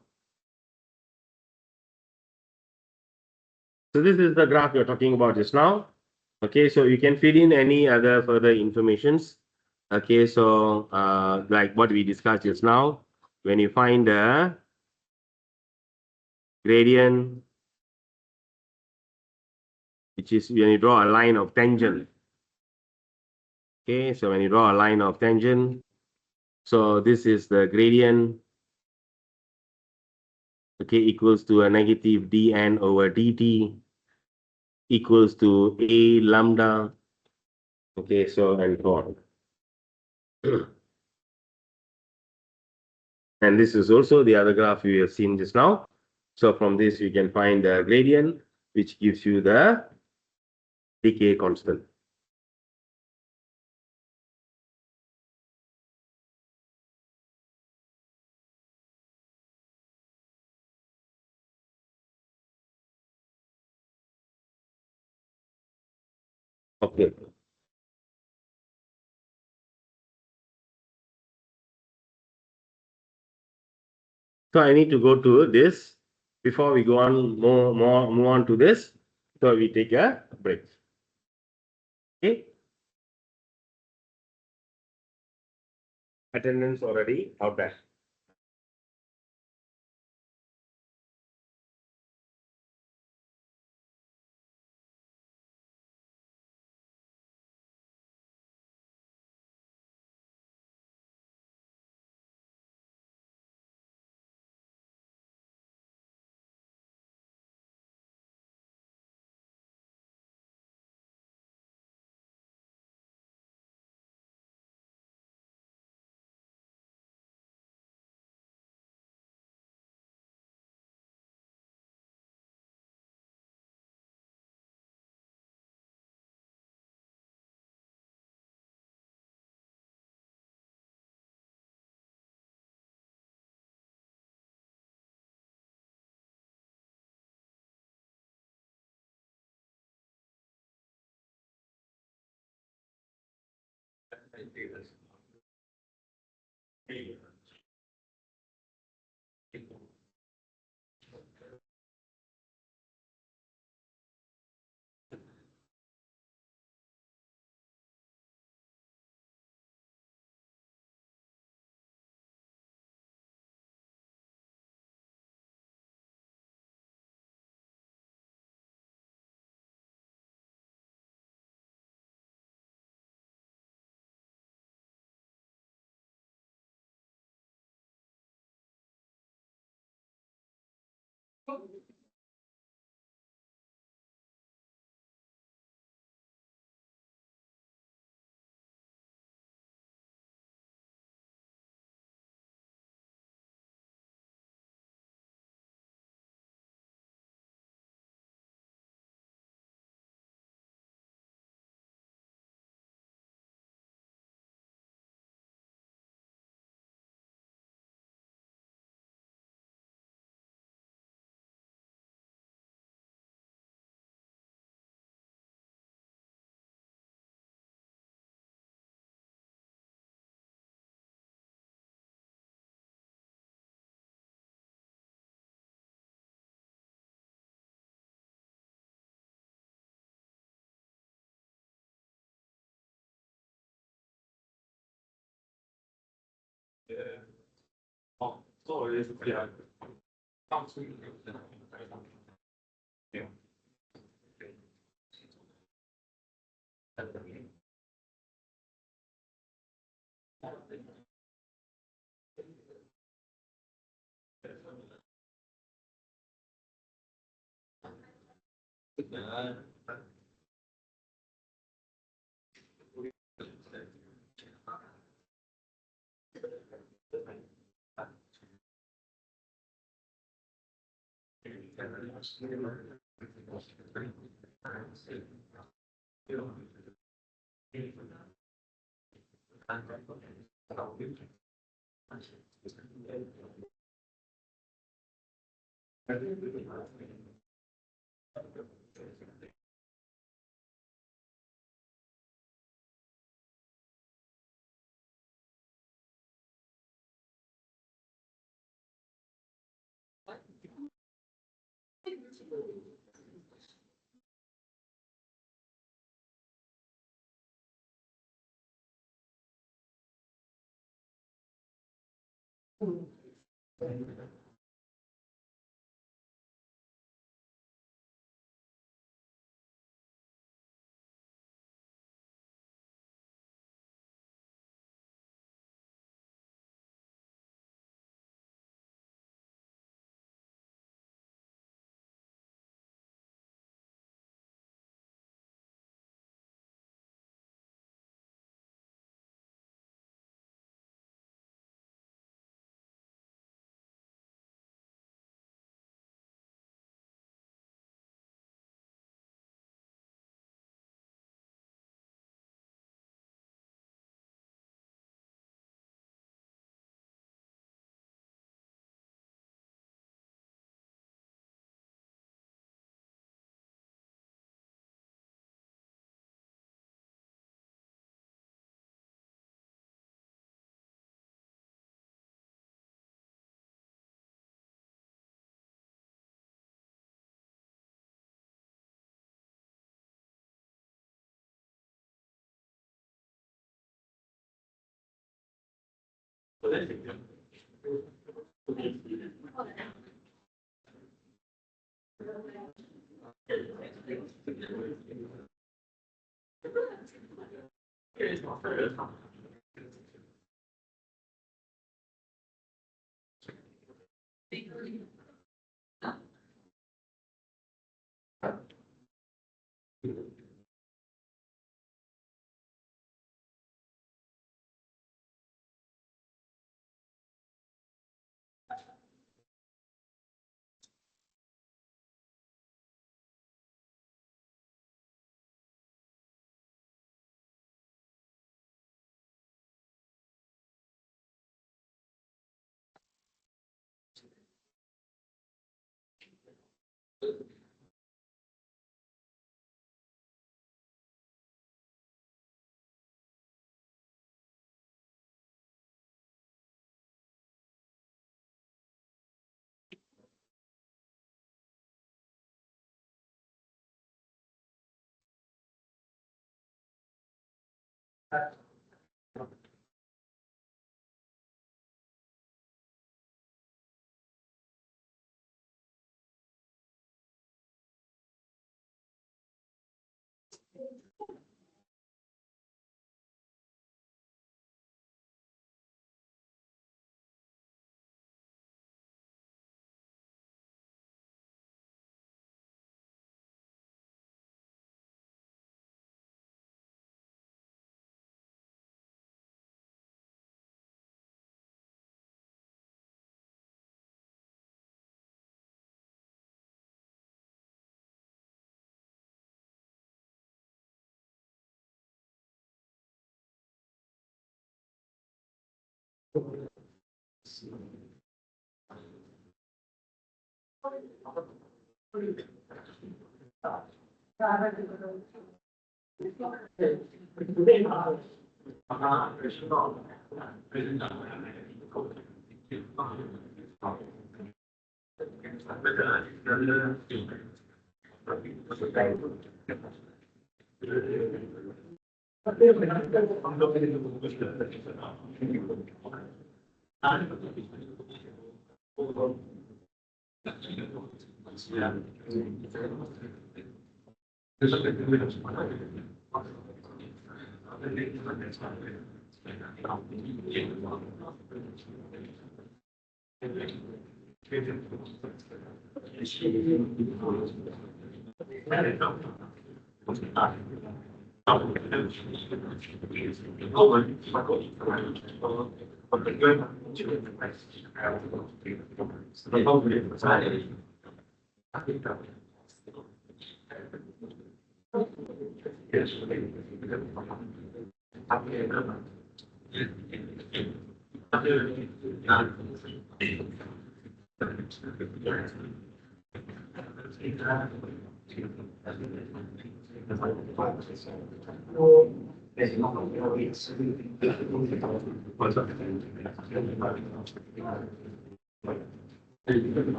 So this is the graph you're talking about just now. Okay, so you can fill in any other further informations. Okay, so like what we discussed just now, when you find the gradient, which is when you draw a line of tangent. Okay, so when you draw a line of tangent, so this is the gradient, okay, equals to a negative dn over dt equals to a lambda. Okay, so and so on. And this is also the other graph we have seen just now. So from this, you can find the gradient, which gives you the decay constant. Okay. So I need to go to this before we go on move on to this. So we take a break. Okay. Attendance already out there.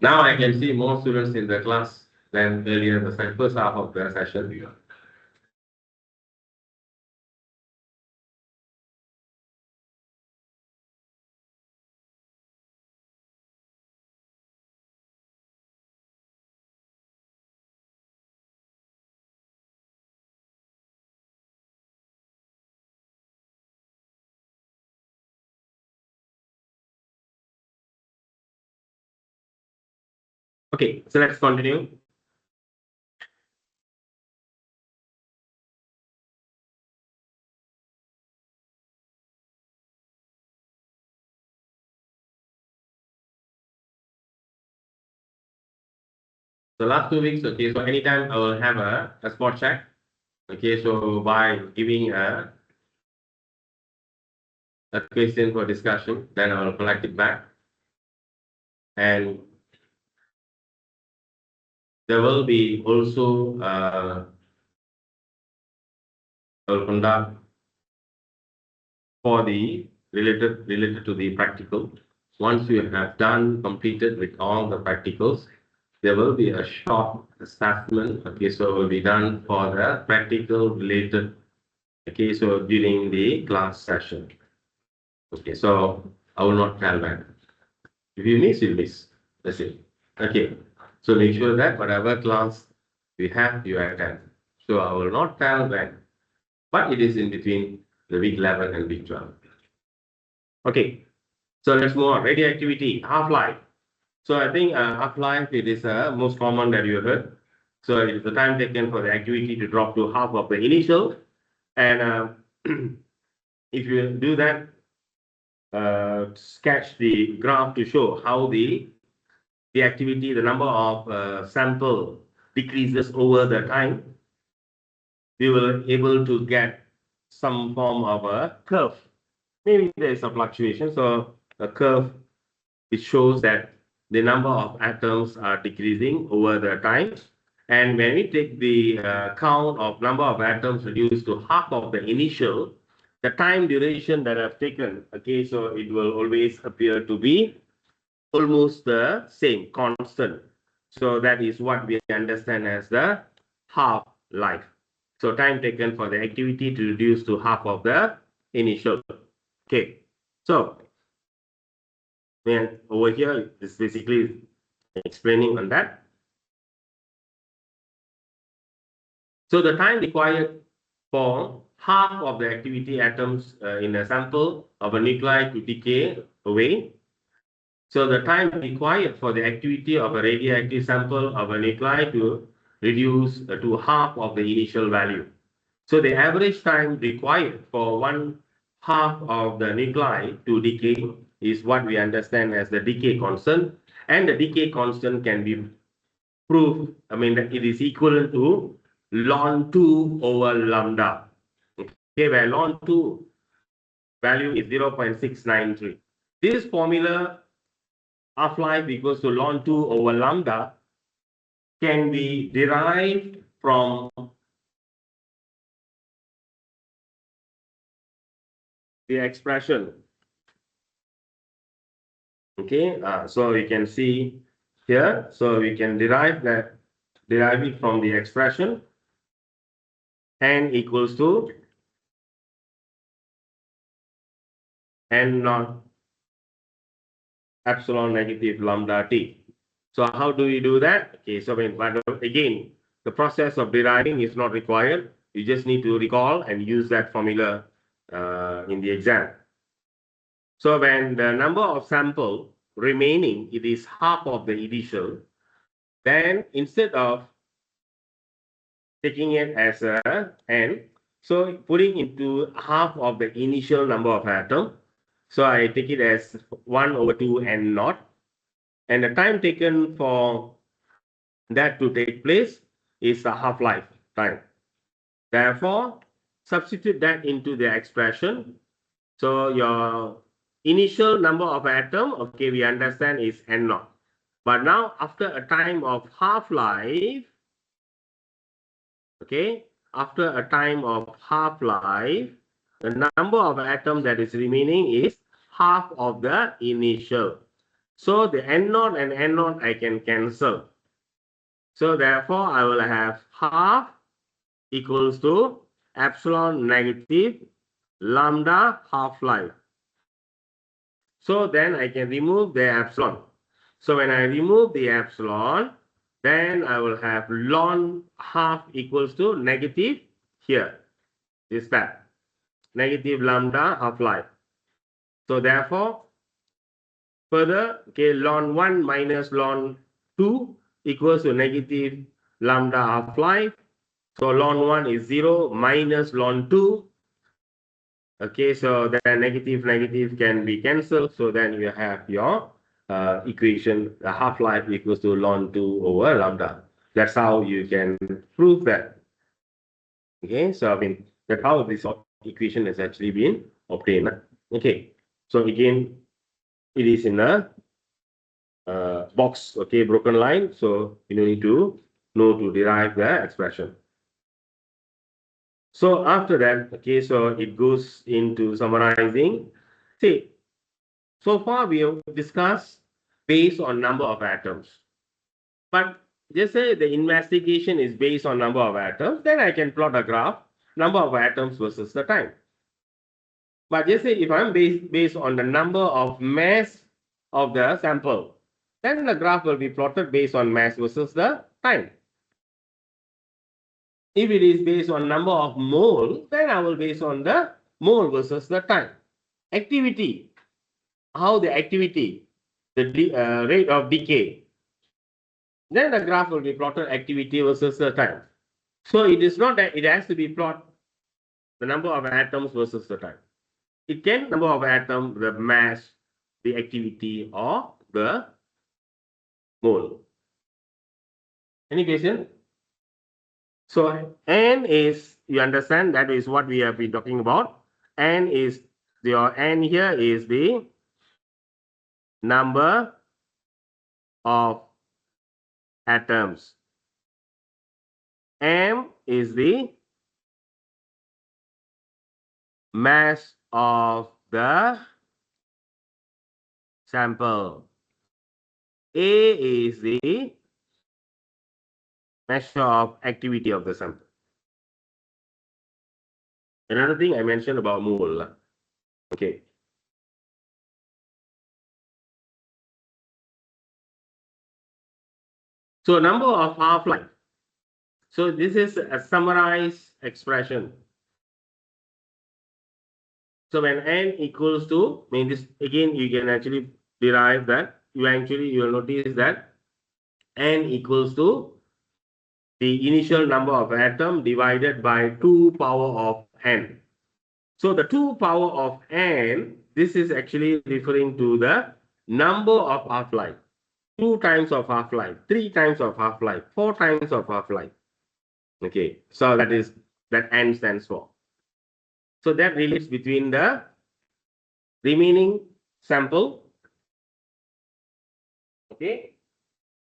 Now I can see more students in the class than earlier in the first half of the session. Okay, so let's continue. The last 2 weeks, okay, so anytime I will have a spot check. Okay, so by giving a question for discussion, then I will collect it back. And there will be also I will conduct for the related to the practical. Once you have done completed with all the practicals, there will be a short assessment. Okay, so will be done for the practical related. Okay, so during the class session. Okay, so I will not tell that. If you miss, you miss. That's it. Okay, so make sure that whatever class we have, you attend. So I will not tell when, but it is in between the week 11 and week 12. Okay, so let's move on. Radioactivity, half-life. So I think half-life, it is most common that you heard. So it is the time taken for the activity to drop to half of the initial. And if you do that, sketch the graph to show how the activity, the number of sample decreases over the time, we will able to get some form of a curve. Maybe there is a fluctuation. So a curve, it shows that the number of atoms are decreasing over the time. And when we take the count of number of atoms reduced to half of the initial, the time duration that I've taken, okay, so it will always appear to be almost the same, constant. So that is what we understand as the half-life. So time taken for the activity to reduce to half of the initial. Okay, so then over here is basically explaining on that. So the time required for half of the activity atoms in a sample of a nuclide to decay away. So the time required for the activity of a radioactive sample of a nuclide to reduce to half of the initial value. So the average time required for one half of the nuclide to decay is what we understand as the decay constant. And the decay constant can be proved, I mean, it is equivalent to ln 2 over lambda. Okay, where ln 2 value is 0.693. This formula half-life equals to ln 2 over lambda can be derived from the expression. Okay, so you can see here, so we can derive it from the expression n equals to n naught epsilon negative lambda t. So how do we do that? Okay, so but again, the process of deriving is not required. You just need to recall and use that formula in the exam. So when the number of sample remaining, it is half of the initial, then instead of taking it as a n, so putting into half of the initial number of atom, so I take it as 1 over 2 n naught, and the time taken for that to take place is the half-life time. Therefore, substitute that into the expression. So your initial number of atom, okay, we understand is n naught. But now after a time of half-life, okay, after a time of half-life, the number of atoms that is remaining is half of the initial. So the n naught and n naught I can cancel. So therefore, I will have half equals to epsilon negative lambda half-life. So then I can remove the epsilon. So when I remove the epsilon, then I will have ln half equals to negative here. Is that negative lambda half-life. So therefore, further, okay, ln 1 minus ln 2 equals to negative lambda half-life. So ln 1 is 0 minus ln 2. Okay, so then negative can be cancelled. So then you have your equation, the half-life equals to ln 2 over lambda. That's how you can prove that. Okay, so that's how this equation has actually been obtained. Okay, so again, it is in a box, okay, broken line. So you need to know to derive the expression. So after that, okay, so it goes into summarizing. See, so far we have discussed based on number of atoms. But just say the investigation is based on number of atoms, then I can plot a graph, number of atoms versus the time. But just say if I'm based on the number of mass of the sample, then the graph will be plotted based on mass versus the time. If it is based on number of mole, then I will base on the mole versus the time. Activity, how the activity, the rate of decay, then the graph will be plotted activity versus the time. So it is not that it has to be plot the number of atoms versus the time. It can number of atoms, the mass, the activity, or the mole. Any question? So n is, you understand, that is what we have been talking about. N is, your n here is the number of atoms. M is the mass of the sample. A is the measure of activity of the sample. Another thing I mentioned about mole. Okay. So number of half-life. So this is a summarized expression. So when n equals to, I mean this again you can actually derive that. You will notice that n equals to the initial number of atom divided by 2 power of n. So the 2 power of n, this is actually referring to the number of half-life. 2 times of half-life, 3 times of half-life, 4 times of half-life. Okay, so that is that n stands for. So that relates between the remaining sample, okay,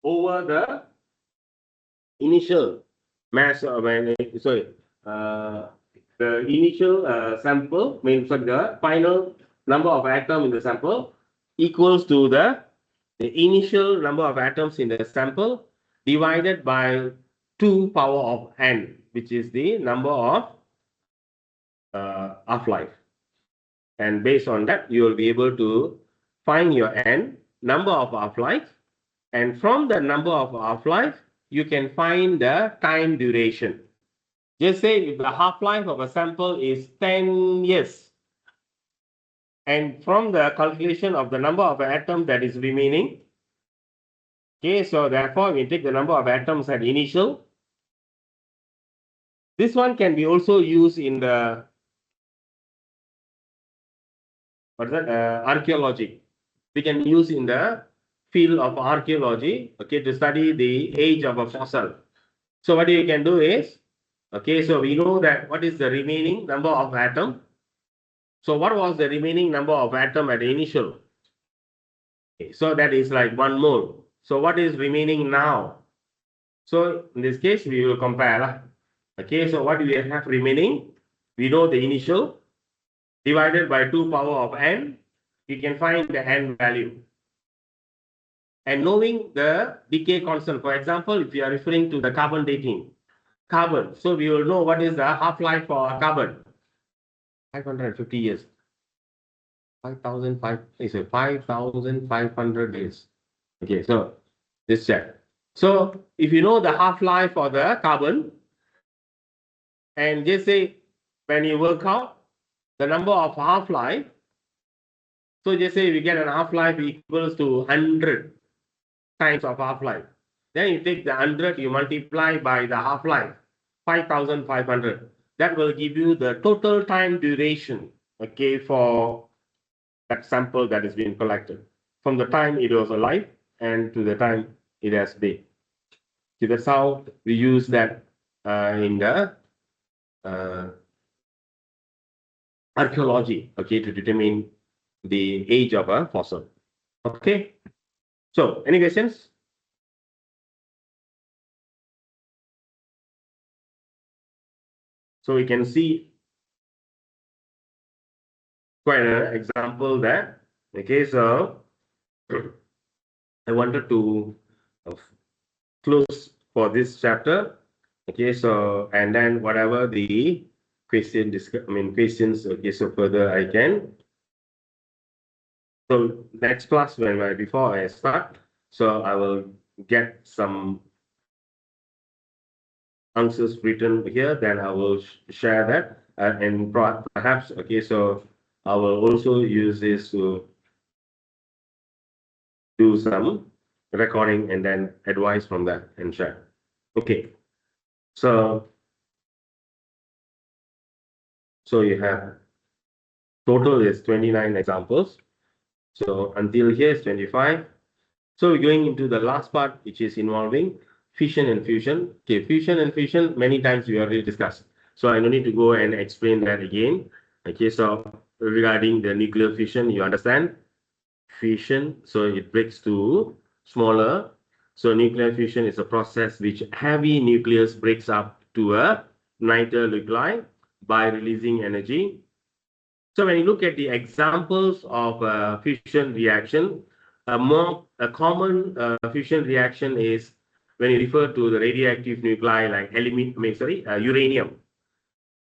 over the initial mass, sorry, uh, the initial sample, means the final number of atoms in the sample equals to the initial number of atoms in the sample divided by 2 power of n, which is the number of half-life. And based on that, you will be able to find your n, number of half-life, and from the number of half-life, you can find the time duration. Just say if the half-life of a sample is 10 years, and from the calculation of the number of atoms that is remaining, okay, so therefore we take the number of atoms at initial. This one can be also used in the, what is that, archaeology. We can use in the field of archaeology, okay, to study the age of a fossil. So what you can do is, okay, so we know that what is the remaining number of atom. So what was the remaining number of atom at the initial? Okay, so that is like 1 mole. So what is remaining now? So in this case, we will compare. Okay, so what do we have remaining? We know the initial divided by 2 power of n. You can find the n value. And knowing the decay constant, for example, if you are referring to the carbon dating, carbon, so we will know what is the half-life for carbon. 550 years. 5,500 years. Okay, so this check. So if you know the half-life for the carbon, and just say when you work out the number of half-life, so just say we get an half-life equals to 100 times of half-life. Then you take the 100, you multiply by the half-life, 5,500. That will give you the total time duration, okay, for that sample that is being collected, from the time it was alive and to the time it has died. So that's how we use that in the archaeology, okay, to determine the age of a fossil. Okay. So, any questions? So we can see quite an example there. Okay, so I wanted to close for this chapter. Okay, so and then whatever the questions. Okay, so further I can. So next class before I start, so I will get some answers written here. Then I will share that and perhaps okay. So I will also use this to do some recording and then advice from that and share. Okay, so you have total is 29 examples. So until here is 25. So we're going into the last part, which is involving fission and fusion. Okay, fusion and fission, many times we already discussed. So I don't need to go and explain that again. Okay, so regarding the nuclear fission, you understand? Fission, so it breaks to smaller. So nuclear fission is a process which heavy nucleus breaks up to a lighter nuclei by releasing energy. So when you look at the examples of fusion reaction, a common fusion reaction is when you refer to the radioactive nuclei like uranium.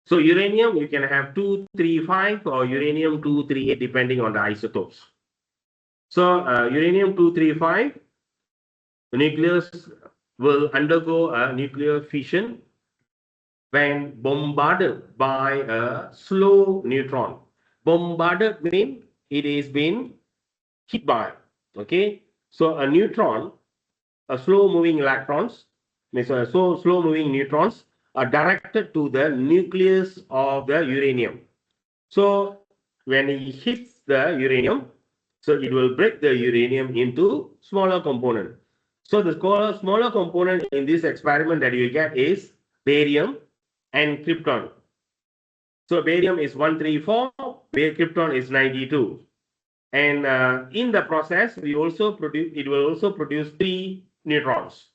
So uranium, you can have 235 or uranium 238 depending on the isotopes. So uranium 235, the nucleus will undergo a nuclear fission when bombarded by a slow neutron. Bombarded means it is been hit by. Okay, so a neutron, a slow moving electrons, means slow moving neutrons are directed to the nucleus of the uranium. So when it hits the uranium, so it will break the uranium into smaller component. So the smaller component in this experiment that you get is barium and krypton. So barium is 134, krypton is 92. And in the process, it will also produce 3 neutrons.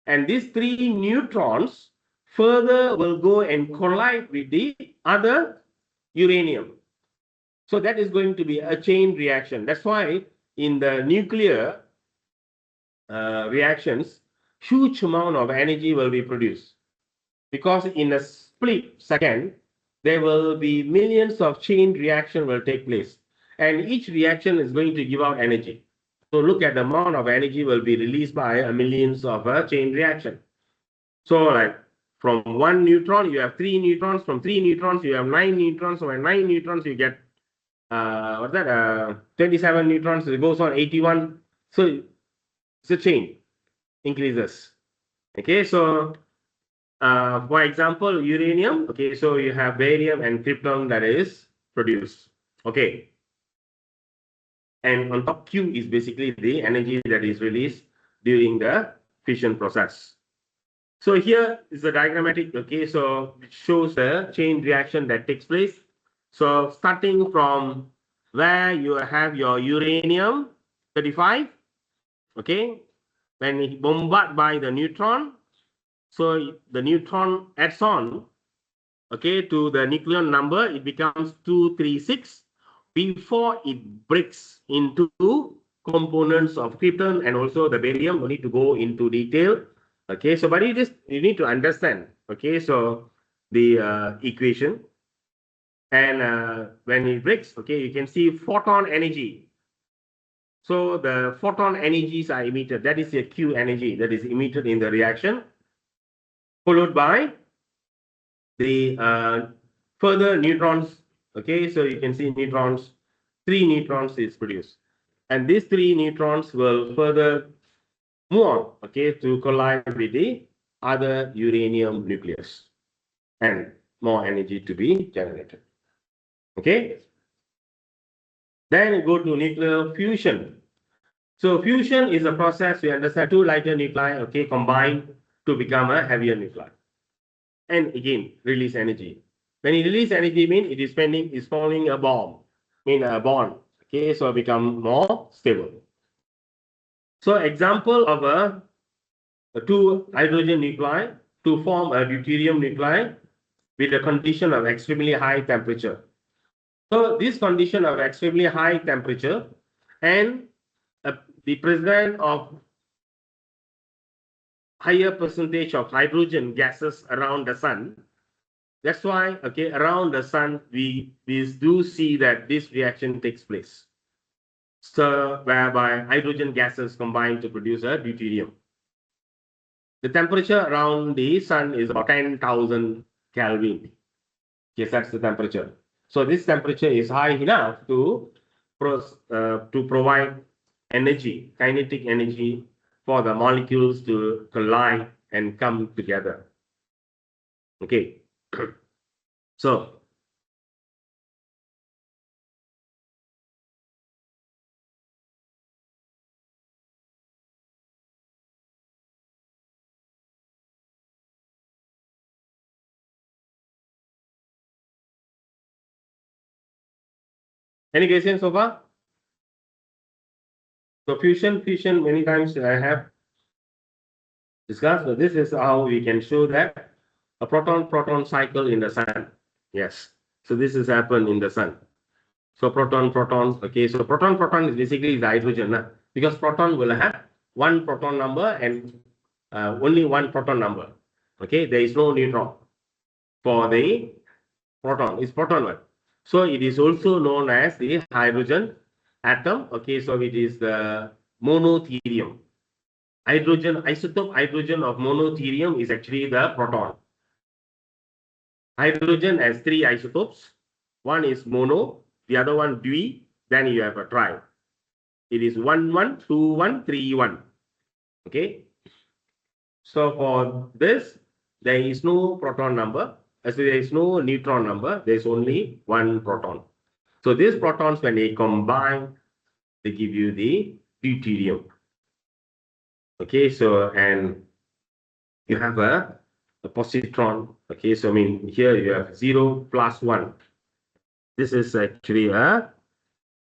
And these three neutrons further will go and collide with the other uranium. So that is going to be a chain reaction. That's why in the nuclear reactions, huge amount of energy will be produced. Because in a split second, there will be millions of chain reaction will take place. And each reaction is going to give out energy. So look at the amount of energy will be released by a millions of a chain reaction. So like from one neutron, you have three neutrons. From three neutrons, you have nine neutrons. So from nine neutrons, you get what's that? 27 neutrons. It goes on 81. So it's a chain increases. Okay, so for example, uranium. Okay, so you have barium and krypton that is produced. Okay, and on top Q is basically the energy that is released during the fission process. So here is the diagrammatic, okay, so it shows the chain reaction that takes place. So starting from where you have your uranium 35, okay, when it bombarded by the neutron, so the neutron adds on, okay, to the nucleon number, it becomes 236 before it breaks into components of krypton and also the barium. No need to go into detail. Okay, so but you need to understand. Okay, so the equation, and when it breaks, okay, you can see photon energy. So the photon energies are emitted. That is the Q energy that is emitted in the reaction, followed by the further neutrons. Okay, so you can see neutrons, three neutrons is produced, and these three neutrons will further move on, okay, to collide with the other uranium nucleus, and more energy to be generated. Okay, then go to nuclear fusion. So fusion is a process we understand two lighter nuclei, okay, combine to become a heavier nuclei, and again release energy. When it release energy, mean it is forming a bomb, mean a bond. Okay, so become more stable. So example of a two hydrogen nuclei to form a deuterium nuclei with a condition of extremely high temperature. So this condition of extremely high temperature and the presence of higher percentage of hydrogen gases around the sun. That's why, okay, around the sun, we do see that this reaction takes place. So, whereby hydrogen gases combine to produce a deuterium. The temperature around the sun is about 10,000 Kelvin. Yes, that's the temperature. So this temperature is high enough to provide energy, kinetic energy, for the molecules to collide and come together. Okay. So any questions so far? So fusion, many times I have discussed. So this is how we can show that a proton-proton cycle in the sun. Yes. So this has happened in the sun. So proton. Okay. So proton is basically the hydrogen, because proton will have one proton number and only one proton number. Okay. There is no neutron for the proton. It's proton one. So it is also known as the hydrogen atom. Okay. So it is the monotherium. Isotope hydrogen of monotherium is actually the proton. Hydrogen has three isotopes. One is mono, the other one dwi, then you have a tri. It is 1, 1, 2, 1, 3, 1. Okay. So for this, there is no proton number. As there is no neutron number, there is only one proton. So these protons, when they combine, they give you the deuterium. Okay, so and you have a positron. Okay, so I mean here you have 0 plus 1. This is actually a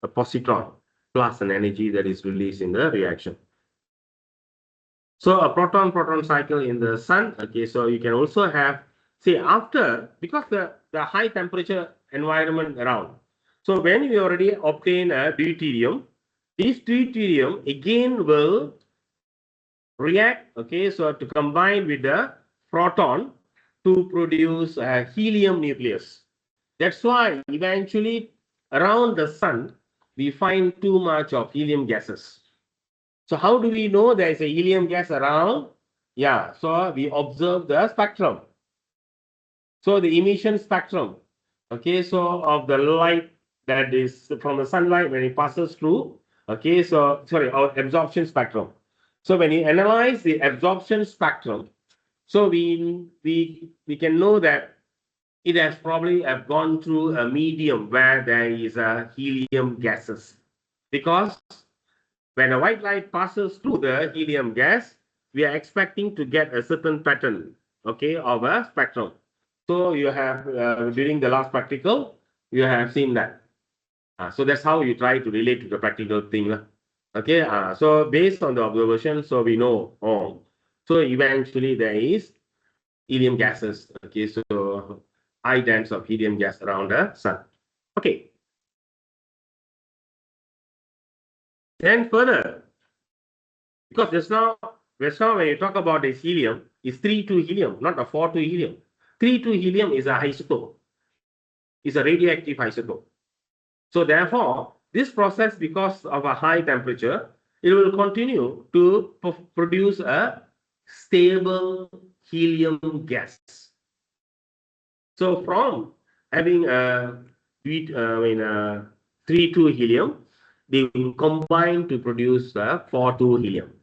positron plus an energy that is released in the reaction. So a proton-proton cycle in the sun. Okay, so you can also have, see, after, because the high temperature environment around. So when we already obtain a deuterium, this deuterium again will react, okay, so to combine with the proton to produce a helium nucleus. That's why eventually around the sun, we find too much of helium gases. So how do we know there is a helium gas around? Yeah, so we observe the spectrum. So the emission spectrum, okay, so of the light that is from the sunlight when it passes through, okay, so sorry, our absorption spectrum. So when you analyze the absorption spectrum, so we can know that it has probably have gone through a medium where there is a helium gases, because when a white light passes through the helium gas, we are expecting to get a certain pattern, okay, of a spectrum. So you have, during the last practical, you have seen that. So that's how you try to relate to the practical thing. Okay, so based on the observation, so we know, oh, so eventually there is helium gases, okay, so high dense of helium gas around the sun. Okay, then further, because just now when you talk about this helium, it's 3,2 helium, not a 4,2 helium. 3,2 helium is a isotope, is a radioactive isotope. So therefore, this process, because of a high temperature, it will continue to produce a stable helium gas. So from having a 3,2 helium, they will combine to produce a 4,2 helium,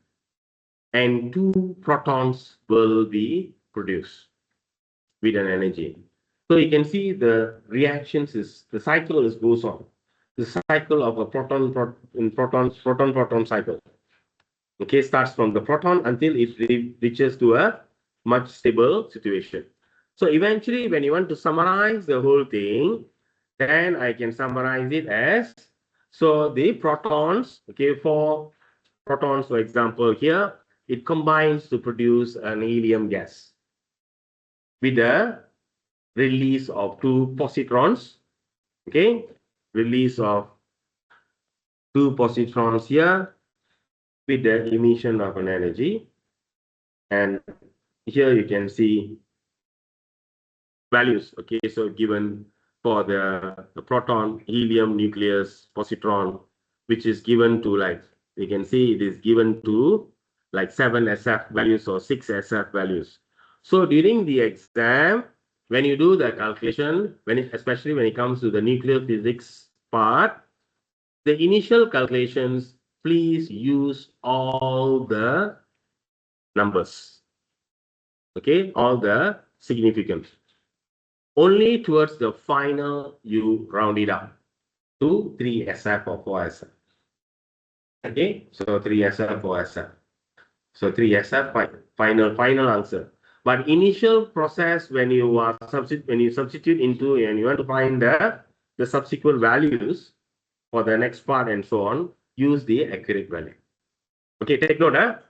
and two protons will be produced with an energy. So you can see the reactions is the cycle is goes on. The cycle of a proton cycle. Okay, starts from the proton until it reaches to a much stable situation. So eventually, when you want to summarize the whole thing, then I can summarize it as, so the protons, okay, for protons, for example, here it combines to produce an helium gas with the release of two positrons, okay, release of two positrons here with the emission of an energy. And here you can see values, okay, so given for the proton, helium, nucleus, positron, which is given to, like, you can see it is given to like 7 SF values or 6 SF values. So during the exam, when you do the calculation, especially when it comes to the nuclear physics part, the initial calculations, please use all the numbers, okay, all the significance. Only towards the final, you round it up to 3 SF or 4 SF. Okay, so 3 SF, 4 SF. So 3 SF, final answer. But initial process, when you substitute into and you want to find the subsequent values for the next part and so on, use the accurate value. Okay, take note, huh?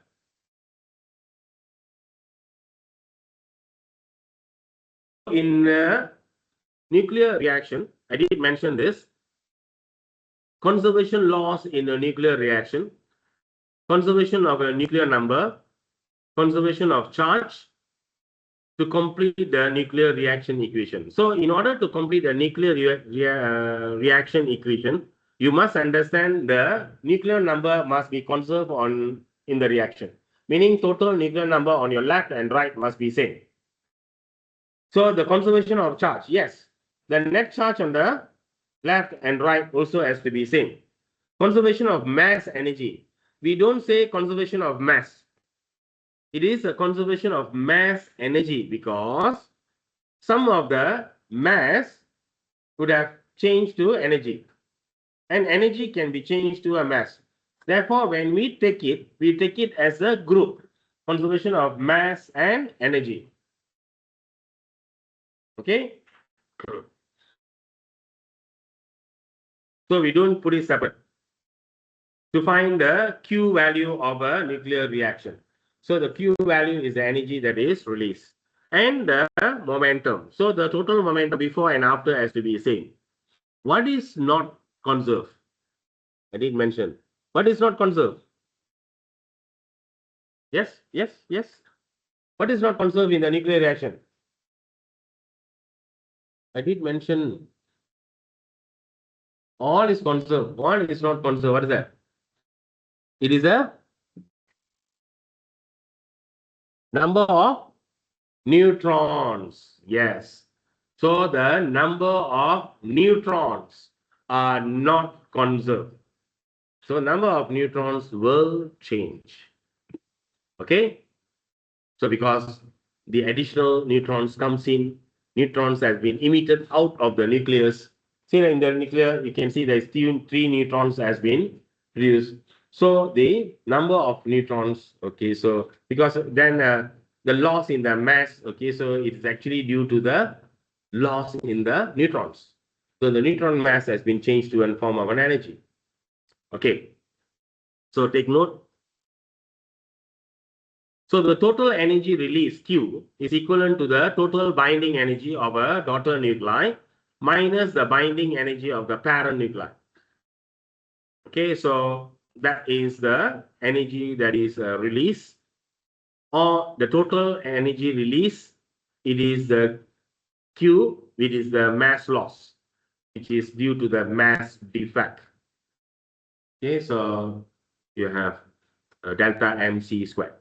In nuclear reaction, I did mention this. Conservation laws in a nuclear reaction, conservation of a nuclear number, conservation of charge to complete the nuclear reaction equation. So in order to complete the nuclear reaction equation, you must understand the nuclear number must be conserved in the reaction, meaning total nuclear number on your left and right must be same. So the conservation of charge, yes, the net charge on the left and right also has to be same. Conservation of mass energy. We don't say conservation of mass. It is a conservation of mass energy, because some of the mass would have changed to energy, and energy can be changed to a mass. Therefore, when we take it as a group, conservation of mass and energy. Okay. So we don't put it separate. To find the Q value of a nuclear reaction. So the Q value is the energy that is released. And the momentum. So the total momentum before and after has to be same. What is not conserved? I did mention. What is not conserved? Yes, yes, yes. What is not conserved in the nuclear reaction? I did mention all is conserved. All is not conserved. What is that? It is a number of neutrons. Yes. So the number of neutrons are not conserved. So number of neutrons will change. Okay. So because the additional neutrons comes in, neutrons have been emitted out of the nucleus. See in the nucleus, you can see there's three neutrons has been produced. So the number of neutrons, okay, so because then the loss in the mass, okay, so it's actually due to the loss in the neutrons. So the neutron mass has been changed to a form of an energy. Okay, so take note. So the total energy release Q is equivalent to the total binding energy of a daughter nuclei minus the binding energy of the parent nuclei. Okay, so that is the energy that is released, or the total energy release. It is the Q, which is the mass loss, which is due to the mass defect. Okay, so you have delta MC squared.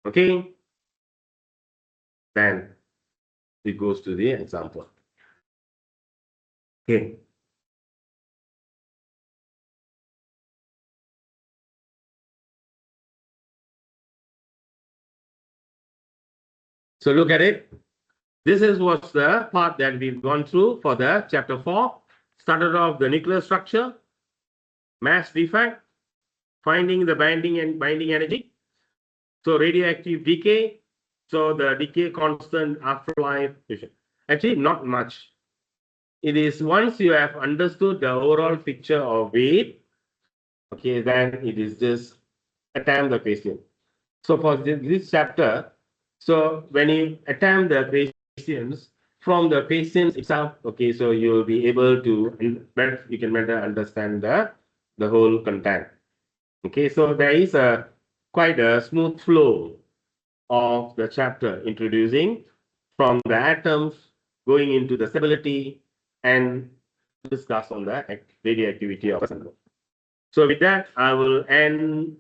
Okay, then it goes to the example. Okay. So look at it. This is what's the part that we've gone through for the chapter 4. Started off the nuclear structure, mass defect, finding the binding energy. So radioactive decay. So the decay constant afterlife. Actually, not much. It is once you have understood the overall picture of it, okay, then it is just attempt the question. So for this chapter, so when you attempt the questions from the questions itself, okay, so you will be able to you can better understand the whole content. Okay, so there is a quite a smooth flow of the chapter introducing from the atoms going into the stability and discuss on the radioactivity of a sample. So with that, I will end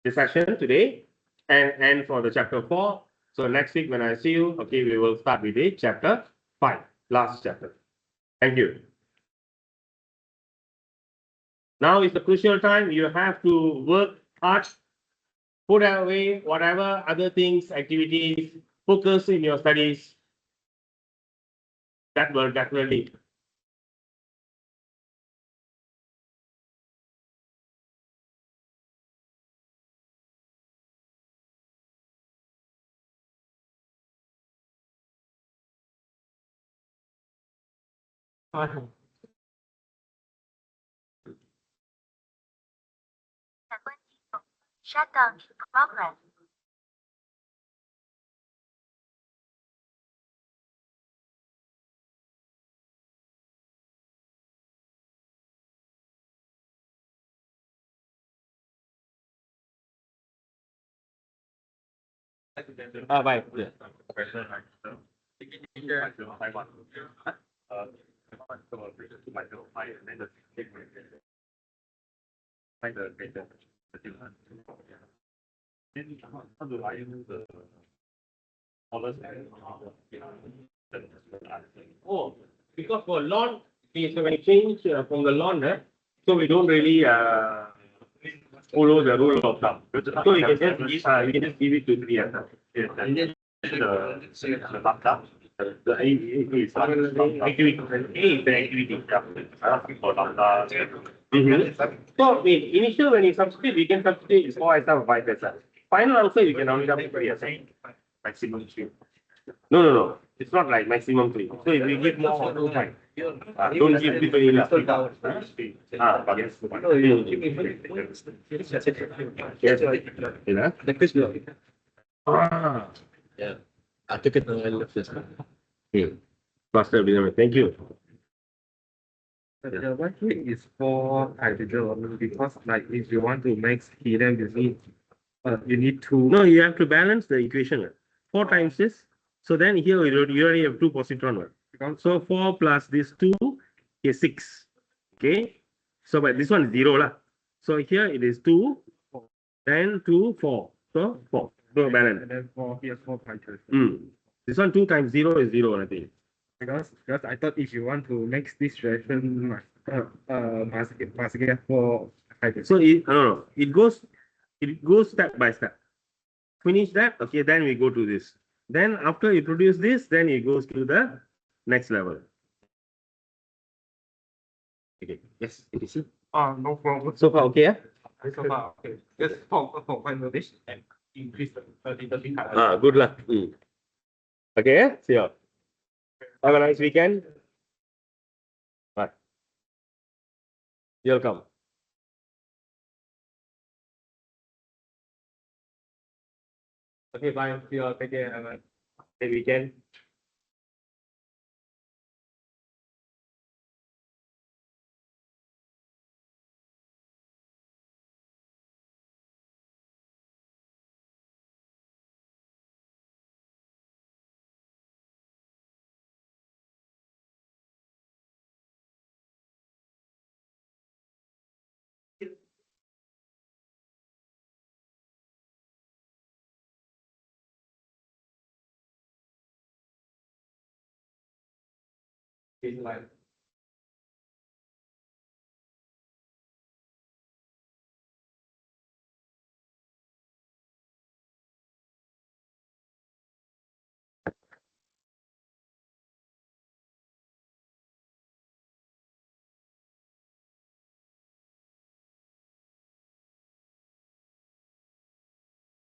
the session today and end for the chapter 4. So next week when I see you, okay, we will start with the chapter 5, last chapter. Thank you. Now is the crucial time. You have to work hard, put away whatever other things, activities, focus in your studies. That will definitely. Shutdown in progress. Bye. Oh, because for lawn, okay, so when you change from the lawn, so we don't really follow the rule of thumb. So you can just give it to 3 and then the lambda. The A is activity. A is the activity. Asking for lambda. So initial when you substitute, you can substitute 4 or 5. Final answer you can only have 3. Maximum 3. No. It's not like maximum 3. So if you give more, fine. Don't give people enough. Yes. Ah, Yeah. I took it earlier this time. cluster dynamics. Thank you. The one here is for hydrogen because like if you want to make helium, you need two. No, you have to balance the equation. 4 times this. So then here you already have 2 positron. So 4 plus this 2 is 6. Okay. So but this one is 0 lah. So here it is 2, then 2, 4. So 4. So balance. And then for here's for hydrogen. This one 2 times 0 is 0, I think. Because I thought if you want to make this reaction, must get for hydrogen. So no, it goes step by step. Finish that, okay, then we go to this. Then after you produce this, then it goes to the next level. Okay, yes, it is. No problem. So far, okay, yeah? So far, okay. Just for my knowledge and increase the little bit. Good luck. Okay, yeah? See you. Have a nice weekend. Bye. You're welcome. Okay, bye. See you all. Take care. Have a good weekend. Like